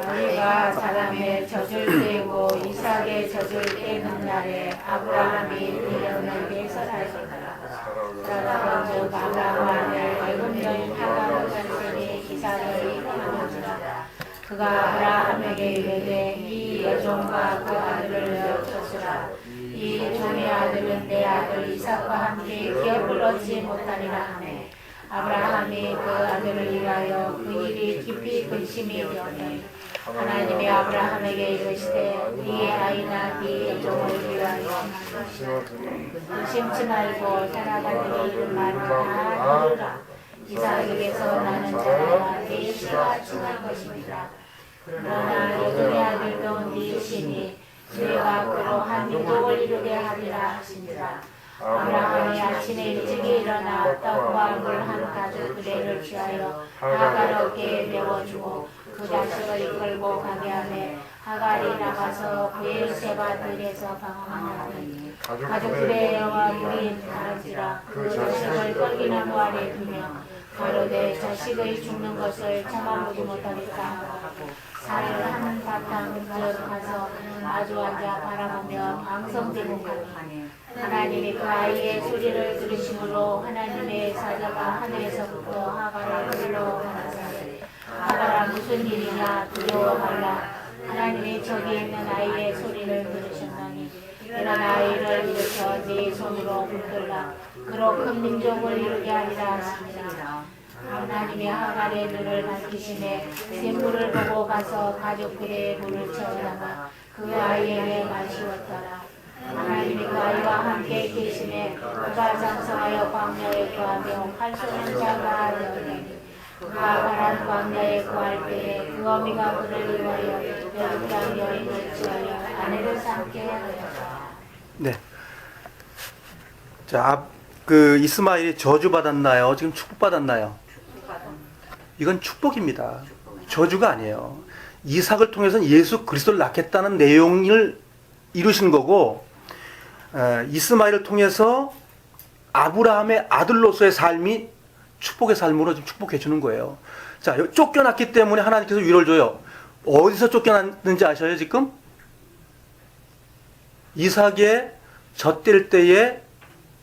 S2: 너희가 사람의 젖을 떼고 이삭의 젖을 떼는 날에 아브라함이 내려는 데서 살거니와 그러므로 아브라함 아들 애굽 여인 하갈의 전손이 이삭을 입양하니라. 그가 아브라함에게 이르되 이 여종과 그 아들을 내어 쳤으라. 이 종의 아들은 내 아들 이삭과 함께 기업을 얻지 못하리라 하매 아브라함이 그 아들을 위하여 그 일이 깊이 근심이 되었더니 하나님이 아브라함에게 이르시되 네 아이나 네 여종을 위하여 근심치 말고 살아가는 이름만 다 들으라. 이삭에게서 나는 자라야 네 씨가 중할 것입니다. 그러나 여종의 아들도 네 씨니 네가 그로 한 민족을 이루게 하리라 하시니라. 아브라함이 아침에 일찍이 일어나 떡과 물 한 가죽 부대를 취하여 하갈 어깨에 메워주고 그 자식을 이끌고 가게 하매 하갈이 나가서 브엘세바 들에서 방황하니 가죽 부대와 물이 다른지라. 그 자식을 떨기나무 아래 두며 가로되 자식의 죽는 것을 참아보지 못하겠다 하고 산을 한 바탕 가서 아주 앉아 바라보며 방성대목하니 하나님이 그 아이의 소리를 들으심으로 하나님의 사자가 하늘에서부터 하갈을 불러가라사대 하갈아 무슨 일이냐 두려워 말라. 하나님이 저기 있는 아이의 소리를 들으셨나니 이런 아이를 일으켜 네 손으로 붙들라. 그로 큰 민족을 이루게 하리라 하시니라. 하나님이 하갈의 눈을 밝히시매 샘물을 보고 가서 가죽 부대에 물을 채우다가 그 아이에게 마시웠더라. 하나님이 그 아이와 함께 계시매 그가 장성하여 광야에 거하며 활 쏘는 자가 되었더니 그가 가난 광야에 거할 때에 그 어미가 그를 위하여 애굽 땅 여인을 취하여 아내를 삼게 하였다.
S1: 네. 자, 그 이스마엘이 저주받았나요? 지금 축복받았나요? 이건 축복입니다. 저주가 아니에요. 이삭을 통해서는 예수 그리스도를 낳겠다는 내용을 이루신 거고, 이스마엘을 통해서 아브라함의 아들로서의 삶이 축복의 삶으로 지금 축복해 주는 거예요. 자, 쫓겨났기 때문에 하나님께서 위로를 줘요. 어디서 쫓겨났는지 아셔요, 지금? 이삭의 젖될 때의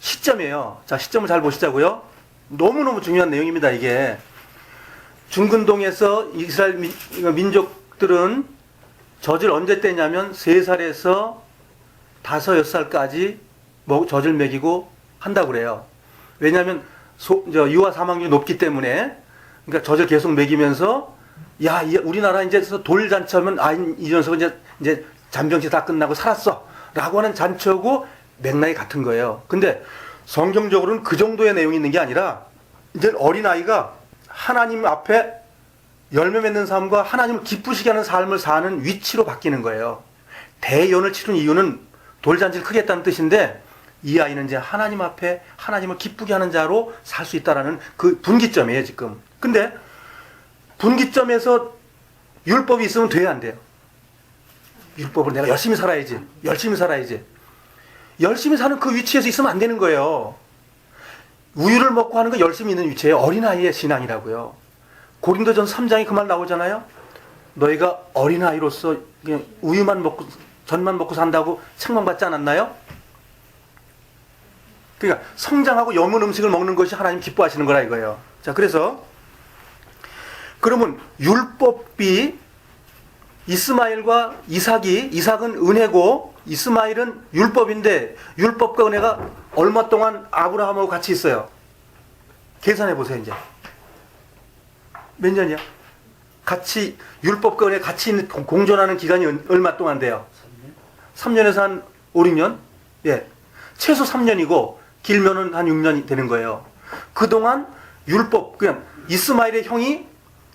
S1: 시점이에요. 자, 시점을 잘 보시자고요. 너무너무 중요한 내용입니다, 이게. 중근동에서 이스라엘 민족들은 젖을 언제 떼냐면 3살에서 5, 6살까지 젖을 먹이고 한다고 그래요. 왜냐하면 유아 사망률이 높기 때문에. 그러니까 젖을 계속 먹이면서 야, 우리나라 이제 돌잔치하면 이 녀석은 이제 잔병치 다 끝나고 살았어 라고 하는 잔치하고 맥락이 같은 거예요. 근데 성경적으로는 그 정도의 내용이 있는 게 아니라 이제 어린아이가 하나님 앞에 열매 맺는 삶과 하나님을 기쁘시게 하는 삶을 사는 위치로 바뀌는 거예요. 대연을 치른 이유는 돌잔치를 크게 했다는 뜻인데 이 아이는 이제 하나님 앞에 하나님을 기쁘게 하는 자로 살 수 있다라는 그 분기점이에요, 지금. 근데 분기점에서 율법이 있으면 돼야 안 돼요. 율법을 내가 열심히 살아야지. 열심히 살아야지. 열심히 사는 그 위치에서 있으면 안 되는 거예요. 우유를 먹고 하는 거 열심히 있는 위치예요. 어린아이의 신앙이라고요. 고린도전 3장에 그 말 나오잖아요. 너희가 어린아이로서 그냥 우유만 먹고 전만 먹고 산다고 책망받지 않았나요? 그러니까 성장하고 염은 음식을 먹는 것이 하나님 기뻐하시는 거라 이거예요. 자, 그래서 그러면 율법이 이스마엘과 이삭은 은혜고 이스마엘은 율법인데 율법과 은혜가 얼마 동안 아브라함하고 같이 있어요? 계산해 보세요, 이제. 몇 년이야? 같이 율법과 은혜 같이 있는 공존하는 기간이 얼마 동안 돼요? 3년에서 한 5, 6년? 예. 최소 3년이고 길면은 한 6년이 되는 거예요. 그동안 율법, 그냥 이스마엘의 형이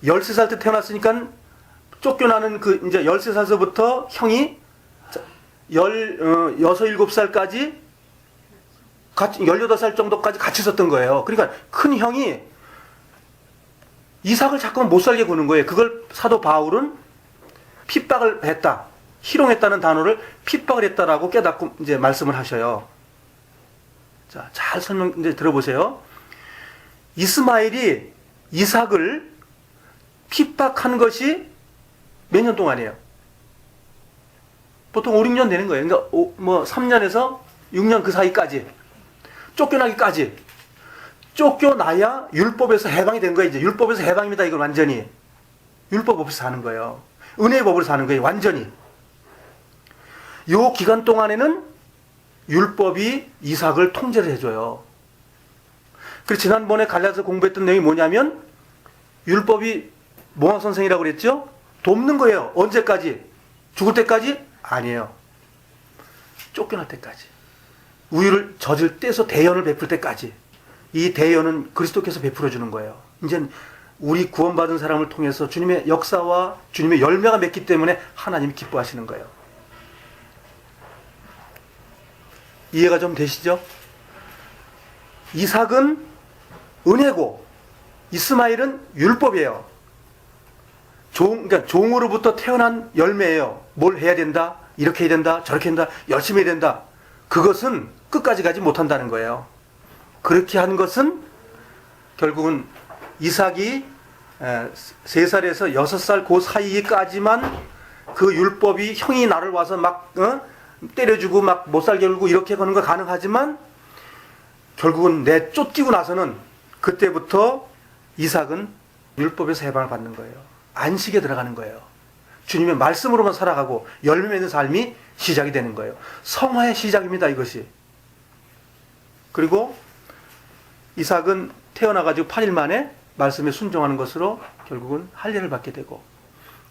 S1: 13살 때 태어났으니까 쫓겨나는 그 이제 13살서부터 형이 16, 17살까지 같이 18살 정도까지 같이 있었던 거예요. 그러니까 큰 형이 이삭을 자꾸 못 살게 구는 거예요. 그걸 사도 바울은 핍박을 했다. 희롱했다는 단어를 핍박을 했다라고 깨닫고 이제 말씀을 하셔요. 자, 잘 설명 이제 들어보세요. 이스마엘이 이삭을 핍박한 것이 몇 년 동안이에요? 보통 5, 6년 되는 거예요. 그러니까 3년에서 6년 그 사이까지 쫓겨나기까지 쫓겨나야 율법에서 해방이 된 거예요. 이제 율법에서 해방입니다. 이걸 완전히 율법 없이 사는 거예요. 은혜의 법으로 사는 거예요. 완전히. 요 기간 동안에는 율법이 이삭을 통제를 해줘요. 그래서 지난번에 갈라디아서 공부했던 내용이 뭐냐면 율법이 몽학선생이라고 그랬죠? 돕는 거예요. 언제까지? 죽을 때까지? 아니에요. 쫓겨날 때까지. 우유를 젖을 떼서 대연을 베풀 때까지. 이 대연은 그리스도께서 베풀어 주는 거예요. 이제 우리 구원받은 사람을 통해서 주님의 역사와 주님의 열매가 맺기 때문에 하나님이 기뻐하시는 거예요. 이해가 좀 되시죠? 이삭은 은혜고 이스마엘은 율법이에요. 그러니까 종으로부터 태어난 열매예요. 뭘 해야 된다, 이렇게 해야 된다, 저렇게 해야 된다, 열심히 해야 된다. 그것은 끝까지 가지 못한다는 거예요. 그렇게 한 것은 결국은 이삭이 3살에서 6살 그 사이까지만 그 율법이 형이 나를 와서 막 때려주고 막 못 살게 울고 이렇게 하는 거 가능하지만 결국은 내 쫓기고 나서는 그때부터 이삭은 율법에서 해방을 받는 거예요. 안식에 들어가는 거예요. 주님의 말씀으로만 살아가고 열매 맺는 삶이 시작이 되는 거예요. 성화의 시작입니다. 이것이. 그리고 이삭은 태어나가지고 8일 만에 말씀에 순종하는 것으로 결국은 할례를 받게 되고,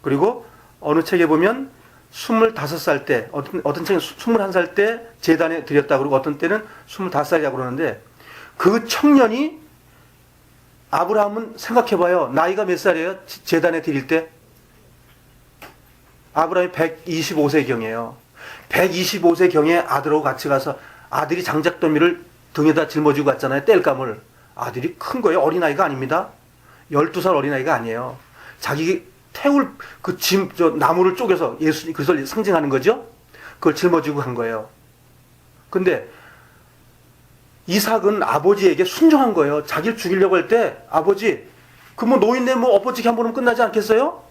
S1: 그리고 어느 책에 보면 25살 때, 어떤 책은 21살 때 제단에 드렸다 그러고 어떤 때는 25살이라고 그러는데, 그 청년이 아브라함은 생각해봐요. 나이가 몇 살이에요? 제단에 드릴 때? 아브라함이 125세경이에요. 125세경에 아들하고 같이 가서 아들이 장작더미를 등에다 짊어지고 갔잖아요. 땔감을. 아들이 큰 거예요. 어린아이가 아닙니다. 12살 어린아이가 아니에요. 자기 태울 그 나무를 쪼개서 예수님 그것을 상징하는 거죠. 그걸 짊어지고 간 거예요. 근데 이삭은 아버지에게 순종한 거예요. 자기를 죽이려고 할 때 아버지 그 뭐 노인네 뭐 엎어치기 한 번은 끝나지 않겠어요?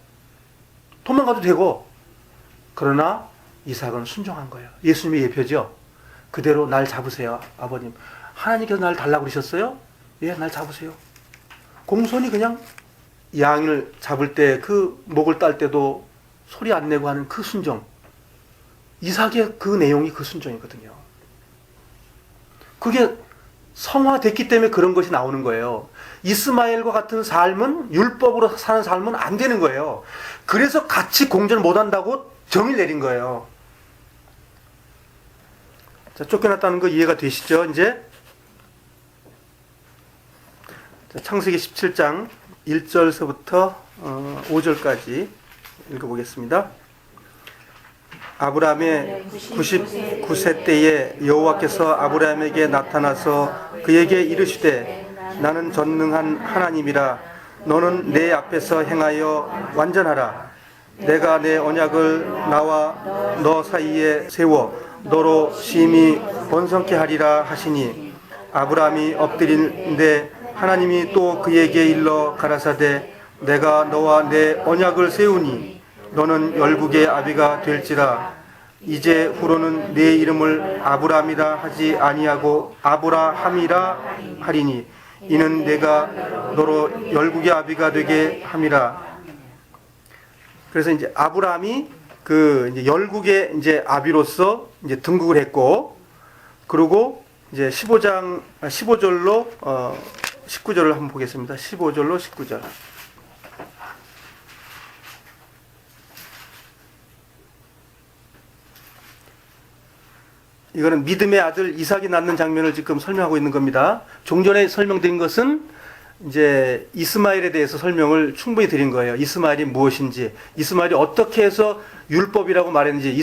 S1: 도망가도 되고. 그러나 이삭은 순종한 거예요. 예수님의 예표죠. 그대로 날 잡으세요. 아버님. 하나님께서 날 달라고 그러셨어요? 예, 날 잡으세요. 공손히 그냥 양을 잡을 때 그 목을 딸 때도 소리 안 내고 하는 그 순종. 이삭의 그 내용이 그 순종이거든요. 그게 성화됐기 때문에 그런 것이 나오는 거예요. 이스마엘과 같은 삶은 율법으로 사는 삶은 안 되는 거예요. 그래서 같이 공존 못한다고 정의를 내린 거예요. 자, 쫓겨났다는 거 이해가 되시죠? 이제 자, 창세기 17장 1절서부터 5절까지 읽어보겠습니다. 아브라함의 99세 때에 여호와께서 아브라함에게 나타나서 그에게 이르시되 나는 전능한 하나님이라 너는 내 앞에서 행하여 완전하라. 내가 내 언약을 나와 너 사이에 세워 너로 심히 번성케 하리라 하시니 아브라함이 엎드린데 하나님이 또 그에게 일러 가라사대 내가 너와 내 언약을 세우니 너는 열국의 아비가 될지라. 이제 후로는 내 이름을 아브라함이라 하지 아니하고 아브라함이라 하리니 이는 내가 너로 열국의 아비가 되게 함이라. 그래서 이제 아브라함이 그 이제 열국의 이제 아비로서 이제 등극을 했고, 그리고 이제 15절로 19절을 한번 보겠습니다. 15절로 19절. 이거는 믿음의 아들 이삭이 낳는 장면을 지금 설명하고 있는 겁니다. 종전에 설명드린 것은 이제 이스마엘에 대해서 설명을 충분히 드린 거예요. 이스마엘이 무엇인지, 이스마엘이 어떻게 해서 율법이라고 말했는지,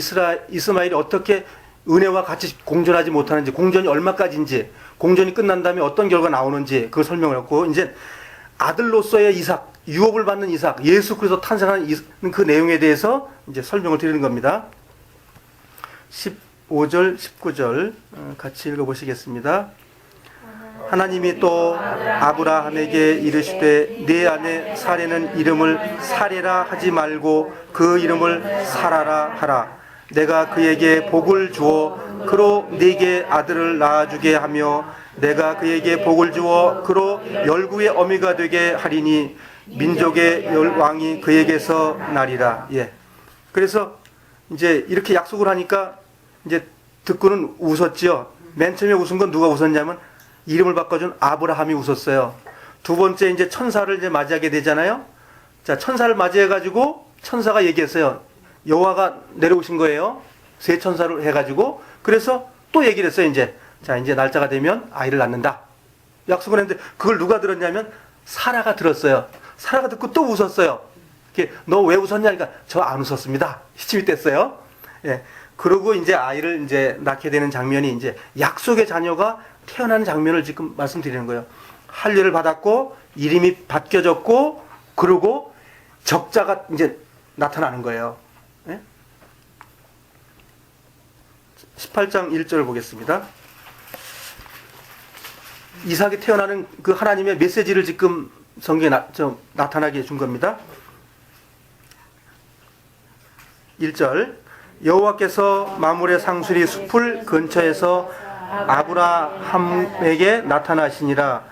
S1: 이스마엘이 어떻게 은혜와 같이 공존하지 못하는지, 공존이 얼마까지인지, 공존이 끝난 다음에 어떤 결과가 나오는지 그걸 설명을 했고, 이제 아들로서의 이삭, 유업을 받는 이삭, 예수 그리스도 탄생하는 그 내용에 대해서 이제 설명을 드리는 겁니다. 15절, 19절 같이 읽어보시겠습니다. 하나님이 또 아브라함에게 이르시되 네 아내 사레는 이름을 사레라 하지 말고 그 이름을 사라라 하라. 내가 그에게 복을 주어 그로 네게 아들을 낳아주게 하며 내가 그에게 복을 주어 그로 열국의 어미가 되게 하리니 민족의 왕이 그에게서 나리라. 예. 그래서 이제 이렇게 약속을 하니까 이제 듣고는 웃었죠. 맨 처음에 웃은 건 누가 웃었냐면 이름을 바꿔준 아브라함이 웃었어요. 두 번째 이제 천사를 이제 맞이하게 되잖아요. 자, 천사를 맞이해가지고 천사가 얘기했어요. 여호와가 내려오신 거예요. 세 천사를 해가지고. 그래서 또 얘기를 했어요. 이제 자, 이제 날짜가 되면 아이를 낳는다. 약속을 했는데 그걸 누가 들었냐면 사라가 들었어요. 사라가 듣고 또 웃었어요. 너 왜 웃었냐? 그러니까 저 안 웃었습니다. 시침이 뗐어요. 예. 그러고 이제 아이를 이제 낳게 되는 장면이 이제 약속의 자녀가 태어나는 장면을 지금 말씀드리는 거예요. 할례를 받았고 이름이 바뀌어졌고 그러고 적자가 이제 나타나는 거예요. 예? 18장 1절을 보겠습니다. 이삭이 태어나는 그 하나님의 메시지를 지금 성경에 나타나게 해준 겁니다. 1절 여호와께서 마물의 상수리 숲을 근처에서 아브라함에게 나타나시니라.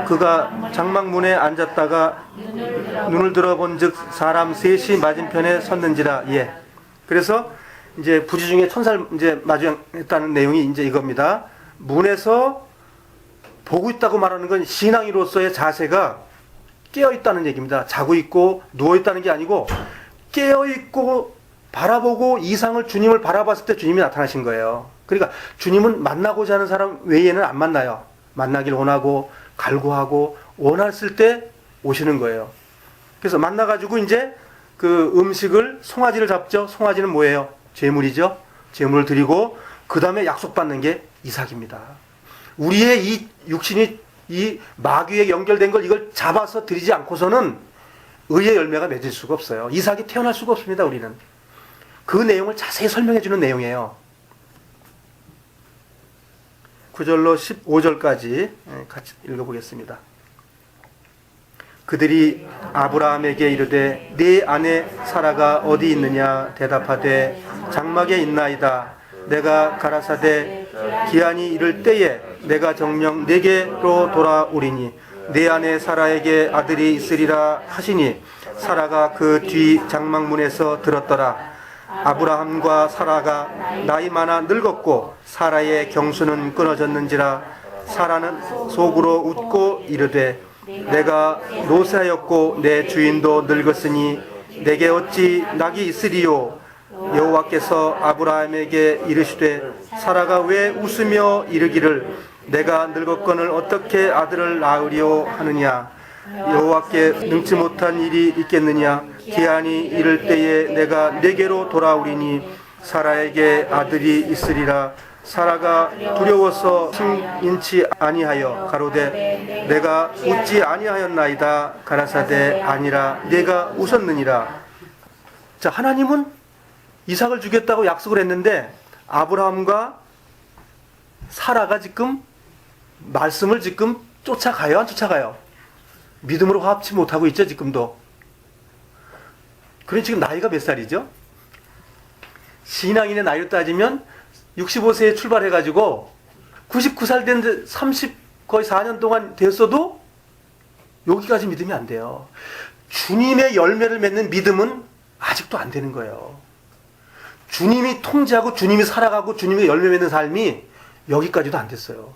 S1: 그가 장막문에 앉았다가 눈을 들어본즉 사람 셋이 맞은편에 섰는지라. 예. 그래서 이제 부지 중에 천사를 이제 마주했다는 내용이 이제 이겁니다. 문에서 보고 있다고 말하는 건 신앙인으로서의 자세가 깨어 있다는 얘기입니다. 자고 있고 누워 있다는 게 아니고 깨어 있고 바라보고 이상을 주님을 바라봤을 때 주님이 나타나신 거예요. 그러니까 주님은 만나고자 하는 사람 외에는 안 만나요. 만나길 원하고 갈구하고 원했을 때 오시는 거예요. 그래서 만나가지고 이제 그 음식을 송아지를 잡죠. 송아지는 뭐예요? 제물이죠. 제물을 드리고 그 다음에 약속받는 게 이삭입니다. 우리의 이 육신이 이 마귀에 연결된 걸 이걸 잡아서 드리지 않고서는 의의 열매가 맺을 수가 없어요. 이삭이 태어날 수가 없습니다. 우리는. 그 내용을 자세히 설명해 주는 내용이에요. 9절로 15절까지 같이 읽어보겠습니다. 그들이 아브라함에게 이르되 네 아내 사라가 어디 있느냐 대답하되 장막에 있나이다. 내가 가라사대 기한이 이를 때에 내가 정녕 네게로 돌아오리니 네 아내 사라에게 아들이 있으리라 하시니 사라가 그 뒤 장막문에서 들었더라. 아브라함과 사라가 나이 많아 늙었고 사라의 경수는 끊어졌는지라. 사라는 속으로 웃고 이르되 내가 노쇠하였고 내 주인도 늙었으니 내게 어찌 낙이 있으리요. 여호와께서 아브라함에게 이르시되 사라가 왜 웃으며 이르기를 내가 늙었거늘 어떻게 아들을 낳으리요 하느냐. 여호와께 능치 못한 일이 있겠느냐. 기한이 이를 때에 내가 네게로 돌아오리니 사라에게 아들이 있으리라. 사라가 두려워서 인치 아니하여 가로되 내가 웃지 아니하였나이다. 가라사대 아니라 내가 웃었느니라. 자, 하나님은 이삭을 주겠다고 약속을 했는데 아브라함과 사라가 지금 말씀을 지금 쫓아가요, 안 쫓아가요? 믿음으로 화합치 못하고 있죠, 지금도. 그러니 지금 나이가 몇 살이죠? 신앙인의 나이로 따지면 65세에 출발해가지고 99살 됐는데 거의 4년 동안 됐어도 여기까지 믿음이 안 돼요. 주님의 열매를 맺는 믿음은 아직도 안 되는 거예요. 주님이 통제하고 주님이 살아가고 주님의 열매 맺는 삶이 여기까지도 안 됐어요.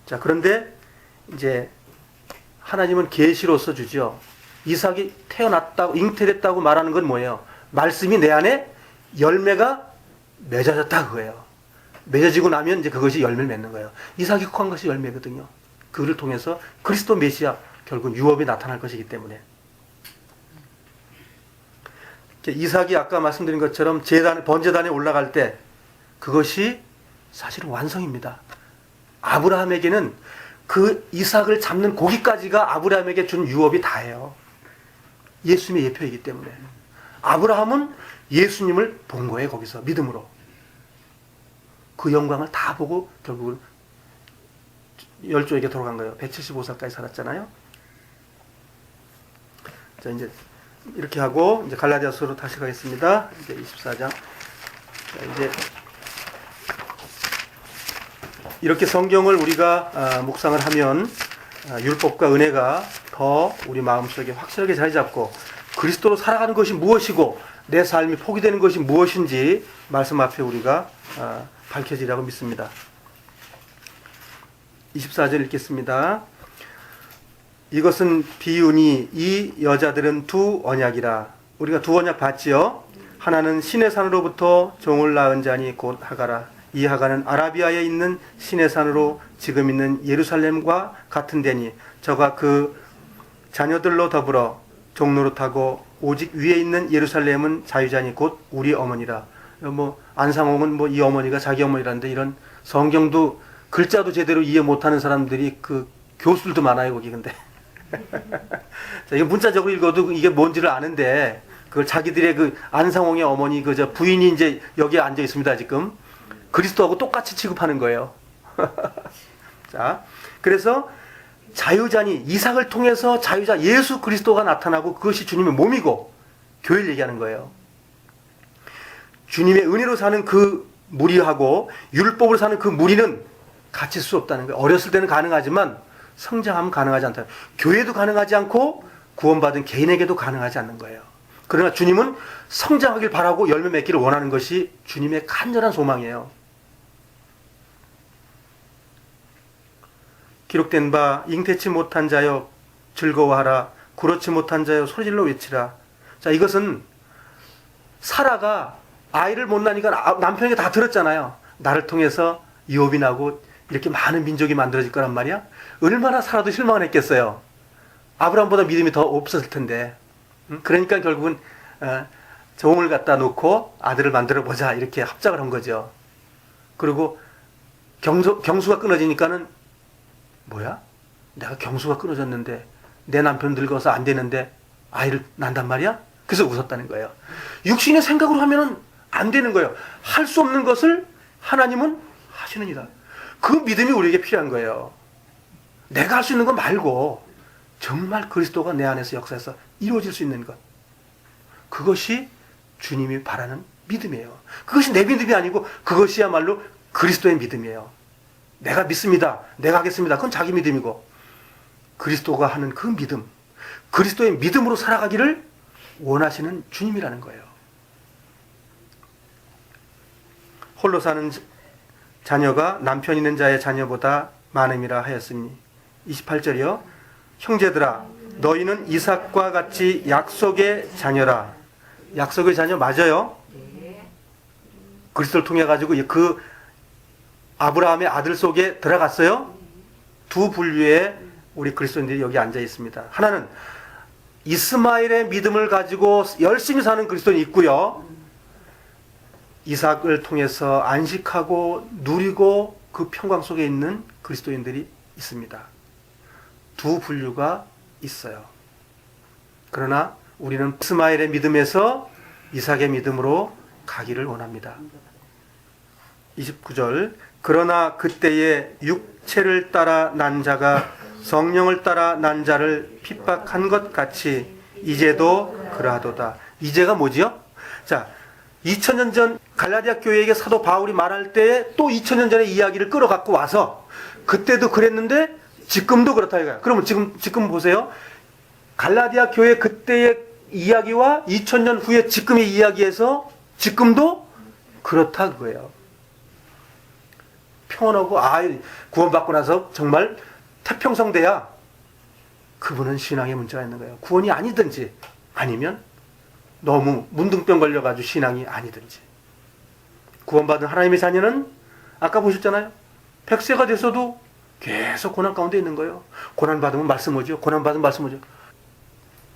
S1: 자, 그런데 이제 하나님은 계시로서 주죠. 이삭이 태어났다고 잉태됐다고 말하는 건 뭐예요? 말씀이 내 안에 열매가 맺어졌다 그거예요. 맺어지고 나면 이제 그것이 열매를 맺는 거예요. 이삭이 혹한 것이 열매거든요. 그를 통해서 그리스도 메시아 결국 유업이 나타날 것이기 때문에. 이삭이 아까 말씀드린 것처럼 번제단에 올라갈 때 그것이 사실은 완성입니다. 아브라함에게는 그 이삭을 잡는 고기까지가 아브라함에게 준 유업이 다예요. 예수님의 예표이기 때문에. 아브라함은 예수님을 본 거예요. 거기서 믿음으로. 그 영광을 다 보고 결국은 열조에게 돌아간 거예요. 175살까지 살았잖아요. 자, 이제 이렇게 하고 이제 갈라디아서로 다시 가겠습니다. 이제 24장. 자, 이제 이렇게 성경을 우리가 묵상을 하면 율법과 은혜가 더 우리 마음속에 확실하게 자리 잡고 그리스도로 살아가는 것이 무엇이고 내 삶이 포기되는 것이 무엇인지 말씀 앞에 우리가 밝혀지라고 믿습니다. 24절 읽겠습니다. 이것은 비유니 이 여자들은 두 언약이라. 우리가 두 언약 봤지요. 하나는 신의 산으로부터 종을 낳은 자니 곧 하가라. 이 하가는 아라비아에 있는 신의 산으로 지금 있는 예루살렘과 같은 데니 저가 그 자녀들로 더불어 종노릇하고 오직 위에 있는 예루살렘은 자유자니 곧 우리 어머니라. 안상홍은 이 어머니가 자기 어머니라는데 이런 성경도 글자도 제대로 이해 못하는 사람들이 그 교수들도 많아요 거기. 근데 자, 이거 문자적으로 읽어도 이게 뭔지를 아는데 그걸 자기들의 그 안상홍의 어머니 저 부인이 이제 여기에 앉아 있습니다 지금. 그리스도하고 똑같이 취급하는 거예요. 자, 그래서 자유자니 이삭을 통해서 자유자 예수 그리스도가 나타나고 그것이 주님의 몸이고 교회를 얘기하는 거예요. 주님의 은혜로 사는 그 무리하고 율법으로 사는 그 무리는 같이 수 없다는 거예요. 어렸을 때는 가능하지만 성장하면 가능하지 않다. 교회도 가능하지 않고 구원받은 개인에게도 가능하지 않는 거예요. 그러나 주님은 성장하길 바라고 열매 맺기를 원하는 것이 주님의 간절한 소망이에요. 기록된 바 잉태치 못한 자여 즐거워하라. 그렇지 못한 자여 소리질러 외치라. 자, 이것은 사라가 아이를 못 낳으니까 남편에게 다 들었잖아요. 나를 통해서 유업이 나고 이렇게 많은 민족이 만들어질 거란 말이야. 얼마나 사라도 실망을 했겠어요. 아브라함보다 믿음이 더 없었을 텐데. 그러니까 결국은 종을 갖다 놓고 아들을 만들어 보자 이렇게 합작을 한 거죠. 그리고 경수가 끊어지니까는 뭐야? 내가 경수가 끊어졌는데 내 남편 늙어서 안 되는데 아이를 낳는단 말이야? 그래서 웃었다는 거예요. 육신의 생각으로 하면은 안 되는 거예요. 할 수 없는 것을 하나님은 하시느니라. 그 믿음이 우리에게 필요한 거예요. 내가 할 수 있는 것 말고 정말 그리스도가 내 안에서 역사해서 이루어질 수 있는 것. 그것이 주님이 바라는 믿음이에요. 그것이 내 믿음이 아니고 그것이야말로 그리스도의 믿음이에요. 내가 믿습니다. 내가 하겠습니다. 그건 자기 믿음이고 그리스도가 하는 그 믿음, 그리스도의 믿음으로 살아가기를 원하시는 주님이라는 거예요. 홀로 사는 자녀가 남편 있는 자의 자녀보다 많음이라 하였으니 28절이요. 형제들아 너희는 이삭과 같이 약속의 자녀라. 약속의 자녀 맞아요. 그리스도를 통해 가지고 그 아브라함의 아들 속에 들어갔어요. 두 분류의 우리 그리스도인들이 여기 앉아 있습니다. 하나는 이스마엘의 믿음을 가지고 열심히 사는 그리스도인이 있고요. 이삭을 통해서 안식하고 누리고 그 평강 속에 있는 그리스도인들이 있습니다. 두 분류가 있어요. 그러나 우리는 이스마엘의 믿음에서 이삭의 믿음으로 가기를 원합니다. 29절 그러나 그때에 육체를 따라 난 자가 성령을 따라 난 자를 핍박한 것 같이 이제도 그러하도다. 이제가 뭐지요? 자, 2000년 전 갈라디아 교회에게 사도 바울이 말할 때 또 2000년 전의 이야기를 끌어갖고 와서 그때도 그랬는데 지금도 그렇다 이거야. 그러면 지금 보세요. 갈라디아 교회 그때의 이야기와 2000년 후에 지금의 이야기에서 지금도 그렇다 그거예요. 평온하고 구원받고 나서 정말 태평성대야. 그분은 신앙에 문제가 있는 거예요. 구원이 아니든지 아니면 너무 문둥병 걸려가지고 신앙이 아니든지. 구원받은 하나님의 자녀는 아까 보셨잖아요. 100세가 됐어도 계속 고난 가운데 있는 거예요. 고난 받으면 말씀 오죠. 고난 받으면 말씀 오죠.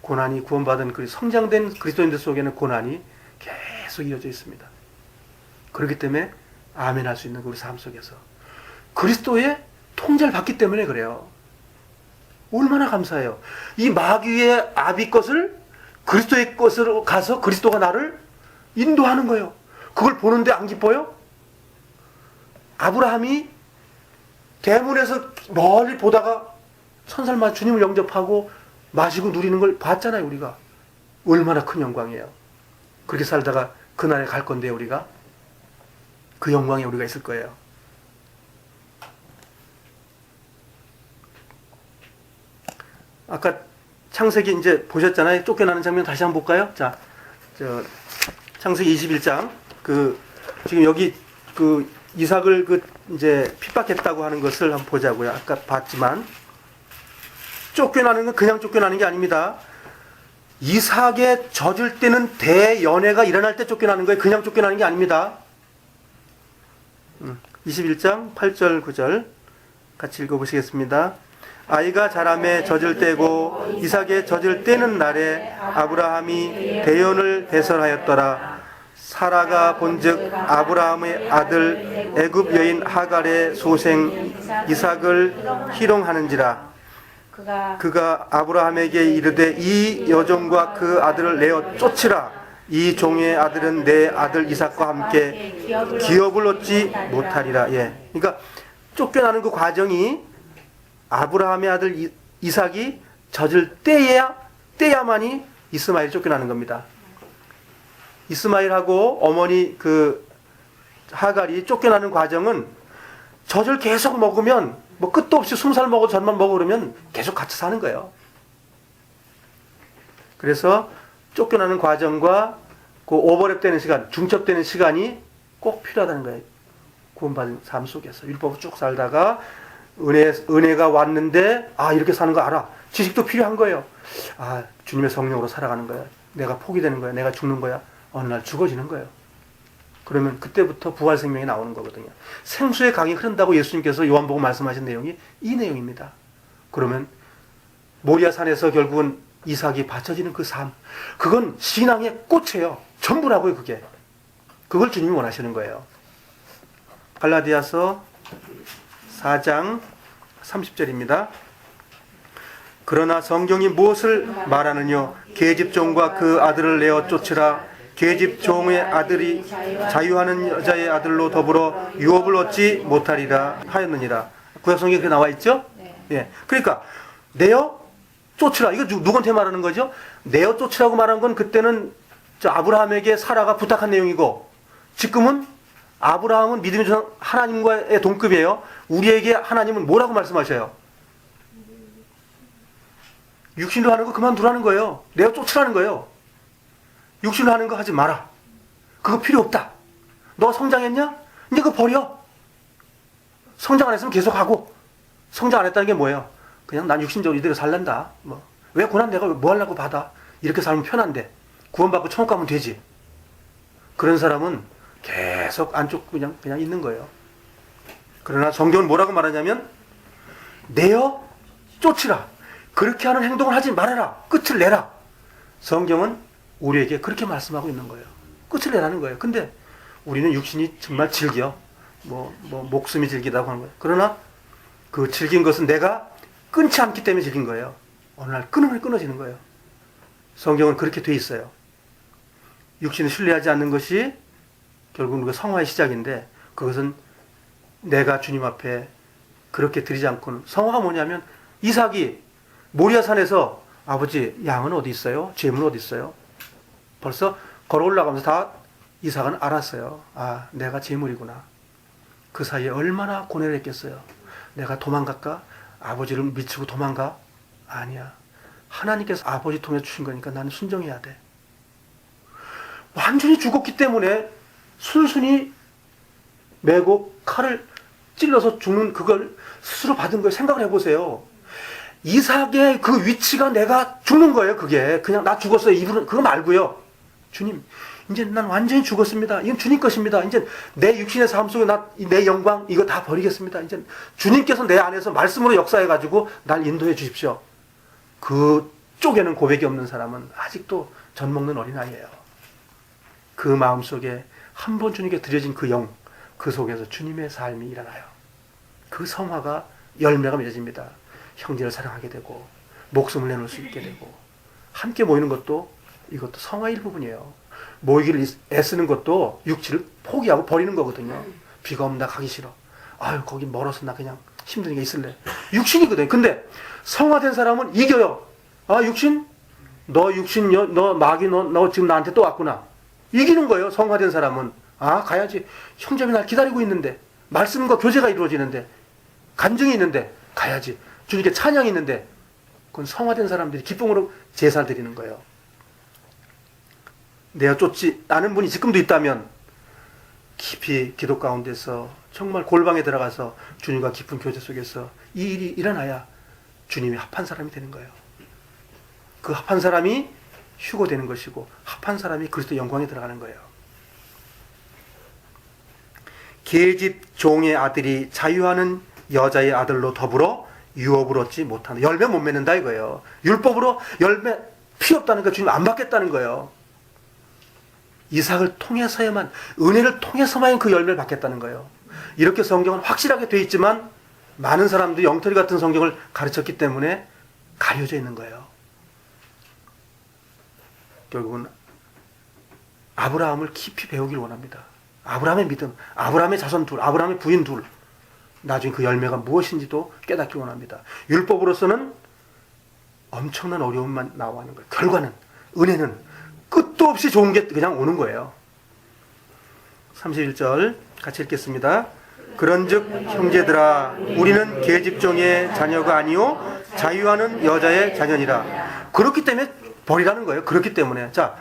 S1: 고난이 구원받은 성장된 그리스도인들 속에는 고난이 계속 이어져 있습니다. 그렇기 때문에 아멘 할 수 있는 우리 삶 속에서 그리스도의 통제를 받기 때문에 그래요. 얼마나 감사해요. 이 마귀의 아비 것을 그리스도의 것으로 가서 그리스도가 나를 인도하는 거예요. 그걸 보는데 안 기뻐요? 아브라함이 대문에서 멀리 보다가 천살만 주님을 영접하고 마시고 누리는 걸 봤잖아요. 우리가 얼마나 큰 영광이에요. 그렇게 살다가 그날에 갈 건데요. 우리가 그 영광에 우리가 있을 거예요. 아까 창세기 이제 보셨잖아요. 쫓겨나는 장면 다시 한번 볼까요? 자, 창세기 21장 지금 여기 이삭을 이제 핍박했다고 하는 것을 한번 보자고요. 아까 봤지만 쫓겨나는 건 그냥 쫓겨나는 게 아닙니다. 이삭의 젖을 때는 대연회가 일어날 때 쫓겨나는 거예요. 그냥 쫓겨나는 게 아닙니다. 21장 8절 9절 같이 읽어보시겠습니다. 아이가 자라매 젖을 떼고 이삭의 젖을 떼는 날에 아브라함이 대연을 배설하였더라. 사라가 본즉 아브라함의 아들 애굽 여인 하갈의 소생 이삭을 희롱하는지라. 그가 아브라함에게 이르되 이 여종과 그 아들을 내어 쫓으라. 이 종의 아들은 내 아들 이삭과 함께 기업을 얻지 못하리라. 예. 그러니까 쫓겨나는 그 과정이 아브라함의 아들 이삭이 젖을 떼야만이 이스마엘이 쫓겨나는 겁니다. 이스마엘하고 어머니 하갈이 쫓겨나는 과정은 젖을 계속 먹으면 뭐 끝도 없이 20살 먹어도 젖만 먹어 그러면 계속 같이 사는 거예요. 그래서 쫓겨나는 과정과 그 오버랩되는 시간, 중첩되는 시간이 꼭 필요하다는 거예요. 구원받은 삶 속에서 율법을 쭉 살다가 은혜가 왔는데 이렇게 사는 거 알아. 지식도 필요한 거예요. 주님의 성령으로 살아가는 거야. 내가 포기되는 거야. 내가 죽는 거야. 어느 날 죽어지는 거예요. 그러면 그때부터 부활 생명이 나오는 거거든요. 생수의 강이 흐른다고 예수님께서 요한복음 말씀하신 내용이 이 내용입니다. 그러면 모리아 산에서 결국은 이삭이 바쳐지는 그 삶, 그건 신앙의 꽃이에요. 전부라고요. 그걸 주님이 원하시는 거예요. 갈라디아서 4장 30절입니다. 그러나 성경이 무엇을 말하느냐? 계집종과 그 아들을 내어 쫓으라. 계집종의 아들이 자유하는 여자의 아들로 더불어 유업을 얻지 못하리라 하였느니라. 구약성경에 그렇게 나와 있죠? 예. 그러니까 내어 쫓으라. 이거 누구한테 말하는 거죠? 내어 쫓으라고 말한 건 그때는 아브라함에게 사라가 부탁한 내용이고, 지금은 아브라함은 믿음의 조상 하나님과의 동급이에요. 우리에게 하나님은 뭐라고 말씀하셔요? 육신으로 하는 거 그만두라는 거예요. 내어 쫓으라는 거예요. 육신으로 하는 거 하지 마라. 그거 필요 없다. 너 성장했냐? 이제 그거 버려. 성장 안 했으면 계속하고. 성장 안 했다는 게 뭐예요? 그냥 난 육신적으로 이대로 살란다. 왜 고난 내가 뭐 하려고 받아? 이렇게 살면 편한데. 구원받고 천국 가면 되지. 그런 사람은 계속 안쪽 그냥 있는 거예요. 그러나 성경은 뭐라고 말하냐면 내어 쫓으라. 그렇게 하는 행동을 하지 말아라. 끝을 내라. 성경은 우리에게 그렇게 말씀하고 있는 거예요. 끝을 내라는 거예요. 근데 우리는 육신이 정말 즐겨. 목숨이 즐기다고 하는 거예요. 그러나 그 즐긴 것은 내가 끊지 않기 때문에 즐긴 거예요. 어느 날 끊으면 끊어지는 거예요. 성경은 그렇게 돼 있어요. 육신을 신뢰하지 않는 것이 결국 우리가 성화의 시작인데, 그것은 내가 주님 앞에 그렇게 드리지 않고는, 성화가 뭐냐면 이삭이 모리아산에서 아버지 양은 어디 있어요? 재물은 어디 있어요? 벌써 걸어 올라가면서 다 이삭은 알았어요. 내가 재물이구나. 그 사이에 얼마나 고뇌를 했겠어요. 내가 도망갈까? 아버지를 미치고 도망가? 아니야. 하나님께서 아버지 통해 주신 거니까 나는 순종해야 돼. 완전히 죽었기 때문에 순순히 메고 칼을 찔러서 죽는 그걸 스스로 받은 걸 생각을 해보세요. 이삭의 그 위치가 내가 죽는 거예요. 그게 그냥 나 죽었어요. 이분은 그거 말고요. 주님, 이제 난 완전히 죽었습니다. 이건 주님 것입니다. 이제 내 육신의 삶 속에 내 영광 이거 다 버리겠습니다. 이제 주님께서 내 안에서 말씀으로 역사해가지고 날 인도해 주십시오. 그 쪽에는 고백이 없는 사람은 아직도 젖 먹는 어린아이예요. 그 마음속에 한 번 주님께 드려진 그 영, 그 속에서 주님의 삶이 일어나요. 그 성화가 열매가 맺어집니다. 형제를 사랑하게 되고 목숨을 내놓을 수 있게 되고 함께 모이는 것도 이것도 성화의 일부분이에요. 모이기를 애쓰는 것도 육체를 포기하고 버리는 거거든요. 비가 오면 나 가기 싫어. 아유 거기 멀어서 나 그냥 힘드니까 있을래. 육신이거든요. 근데 성화된 사람은 이겨요. 아 육신? 너 마귀 너 지금 나한테 또 왔구나. 이기는 거예요. 성화된 사람은. 아 가야지. 형제이 날 기다리고 있는데 말씀과 교제가 이루어지는데 간증이 있는데 가야지. 주님께 찬양이 있는데 그건 성화된 사람들이 기쁨으로 제사를 드리는 거예요. 내가 쫓지 않은 분이 지금도 있다면 깊이 기도 가운데서 정말 골방에 들어가서 주님과 깊은 교제 속에서 이 일이 일어나야 주님이 합한 사람이 되는 거예요. 그 합한 사람이 휴거되는 것이고 합한 사람이 그리스도 영광에 들어가는 거예요. 계집 종의 아들이 자유하는 여자의 아들로 더불어 유업을 얻지 못한다. 열매 못 맺는다 이거예요. 율법으로 열매 필요 없다는 거 주님 안 받겠다는 거예요. 이삭을 통해서야만 은혜를 통해서만 그 열매를 받겠다는 거예요. 이렇게 성경은 확실하게 되어 있지만 많은 사람들이 엉터리 같은 성경을 가르쳤기 때문에 가려져 있는 거예요. 결국은 아브라함을 깊이 배우길 원합니다. 아브라함의 믿음, 아브라함의 자손 둘, 아브라함의 부인 둘, 나중에 그 열매가 무엇인지도 깨닫기 원합니다. 율법으로서는 엄청난 어려움만 나오는 거예요. 결과는, 은혜는 끝도 없이 좋은 게 그냥 오는 거예요. 31절 같이 읽겠습니다. 그런즉 형제들아 우리는 계집종의 자녀가 아니요 자유하는 여자의 자녀니라. 그렇기 때문에 버리라는 거예요. 그렇기 때문에. 자,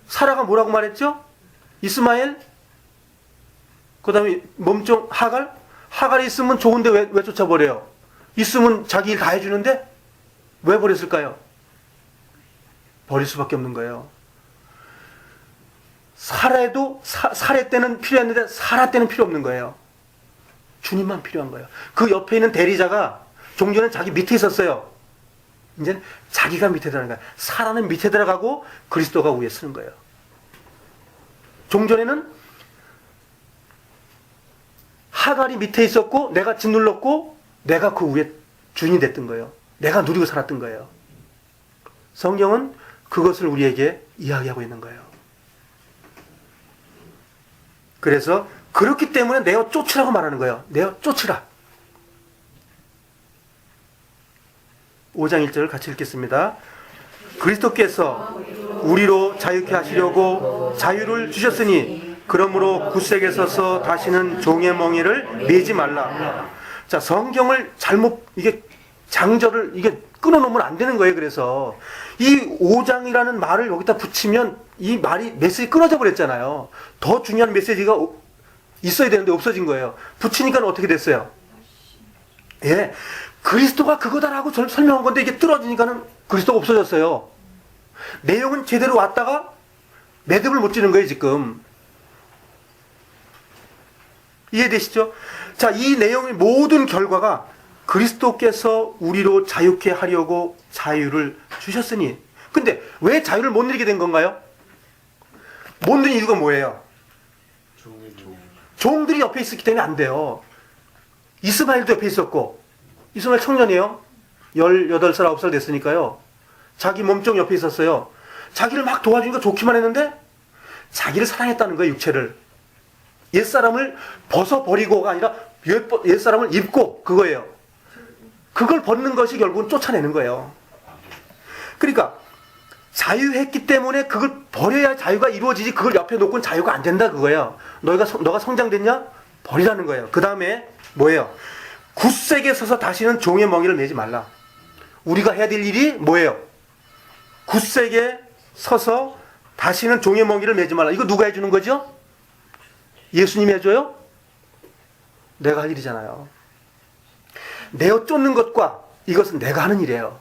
S1: 사라가 뭐라고 말했죠? 이스마엘, 그 다음에 몸종 하갈이 있으면 좋은데 왜 쫓아버려요? 있으면 자기 일 다 해주는데 왜 버렸을까요? 버릴 수밖에 없는 거예요. 사례 때는 필요했는데 사라 때는 필요 없는 거예요. 주님만 필요한 거예요. 그 옆에 있는 대리자가 종전에 자기 밑에 있었어요. 이제 자기가 밑에 들어가는 거예요. 사라는 밑에 들어가고 그리스도가 위에 서는 거예요. 종전에는 하갈이 밑에 있었고 내가 짓눌렀고 내가 그 위에 주인이 됐던 거예요. 내가 누리고 살았던 거예요. 성경은 그것을 우리에게 이야기하고 있는 거예요. 그래서 그렇기 때문에 내어 쫓으라고 말하는 거예요. 내어 쫓으라. 5장 1절을 같이 읽겠습니다. 그리스도께서 우리로 자유케 하시려고 자유를 주셨으니 그러므로 굳세게 서서 다시는 종의 멍에를 매지 말라. 자, 성경을 잘못 장절을 끊어놓으면 안 되는 거예요. 그래서 이 5장이라는 말을 여기다 붙이면 이 말이 메시지 끊어져 버렸잖아요. 더 중요한 메시지가 있어야 되는데 없어진 거예요. 붙이니까 어떻게 됐어요? 예, 그리스도가 그거다라고 설명한 건데 이게 떨어지니까는 그리스도가 없어졌어요. 내용은 제대로 왔다가 매듭을 못 지는 거예요 지금. 이해되시죠? 자, 이 내용의 모든 결과가 그리스도께서 우리로 자유케 하려고 자유를 주셨으니. 근데 왜 자유를 못 누리게 된 건가요? 못 누린 이유가 뭐예요? 종들이 옆에 있었기 때문에 안 돼요. 이스마엘도 옆에 있었고, 이스마엘 청년이에요. 18살, 9살 됐으니까요. 자기 몸종 옆에 있었어요. 자기를 막 도와주니까 좋기만 했는데 자기를 사랑했다는 거예요. 육체를. 옛사람을 벗어버리고가 아니라 옛사람을 입고, 그거예요. 그걸 벗는 것이 결국은 쫓아내는 거예요. 그러니까 자유했기 때문에 그걸 버려야 자유가 이루어지지, 그걸 옆에 놓고는 자유가 안 된다 그거예요. 너가 성장됐냐? 버리라는 거예요. 그 다음에 뭐예요? 굳세게 서서 다시는 종의 멍에를 매지 말라. 우리가 해야 될 일이 뭐예요? 굳세게 서서 다시는 종의 멍에를 매지 말라. 이거 누가 해주는 거죠? 예수님이 해줘요? 내가 할 일이잖아요. 내어 쫓는 것과 이것은 내가 하는 일이에요.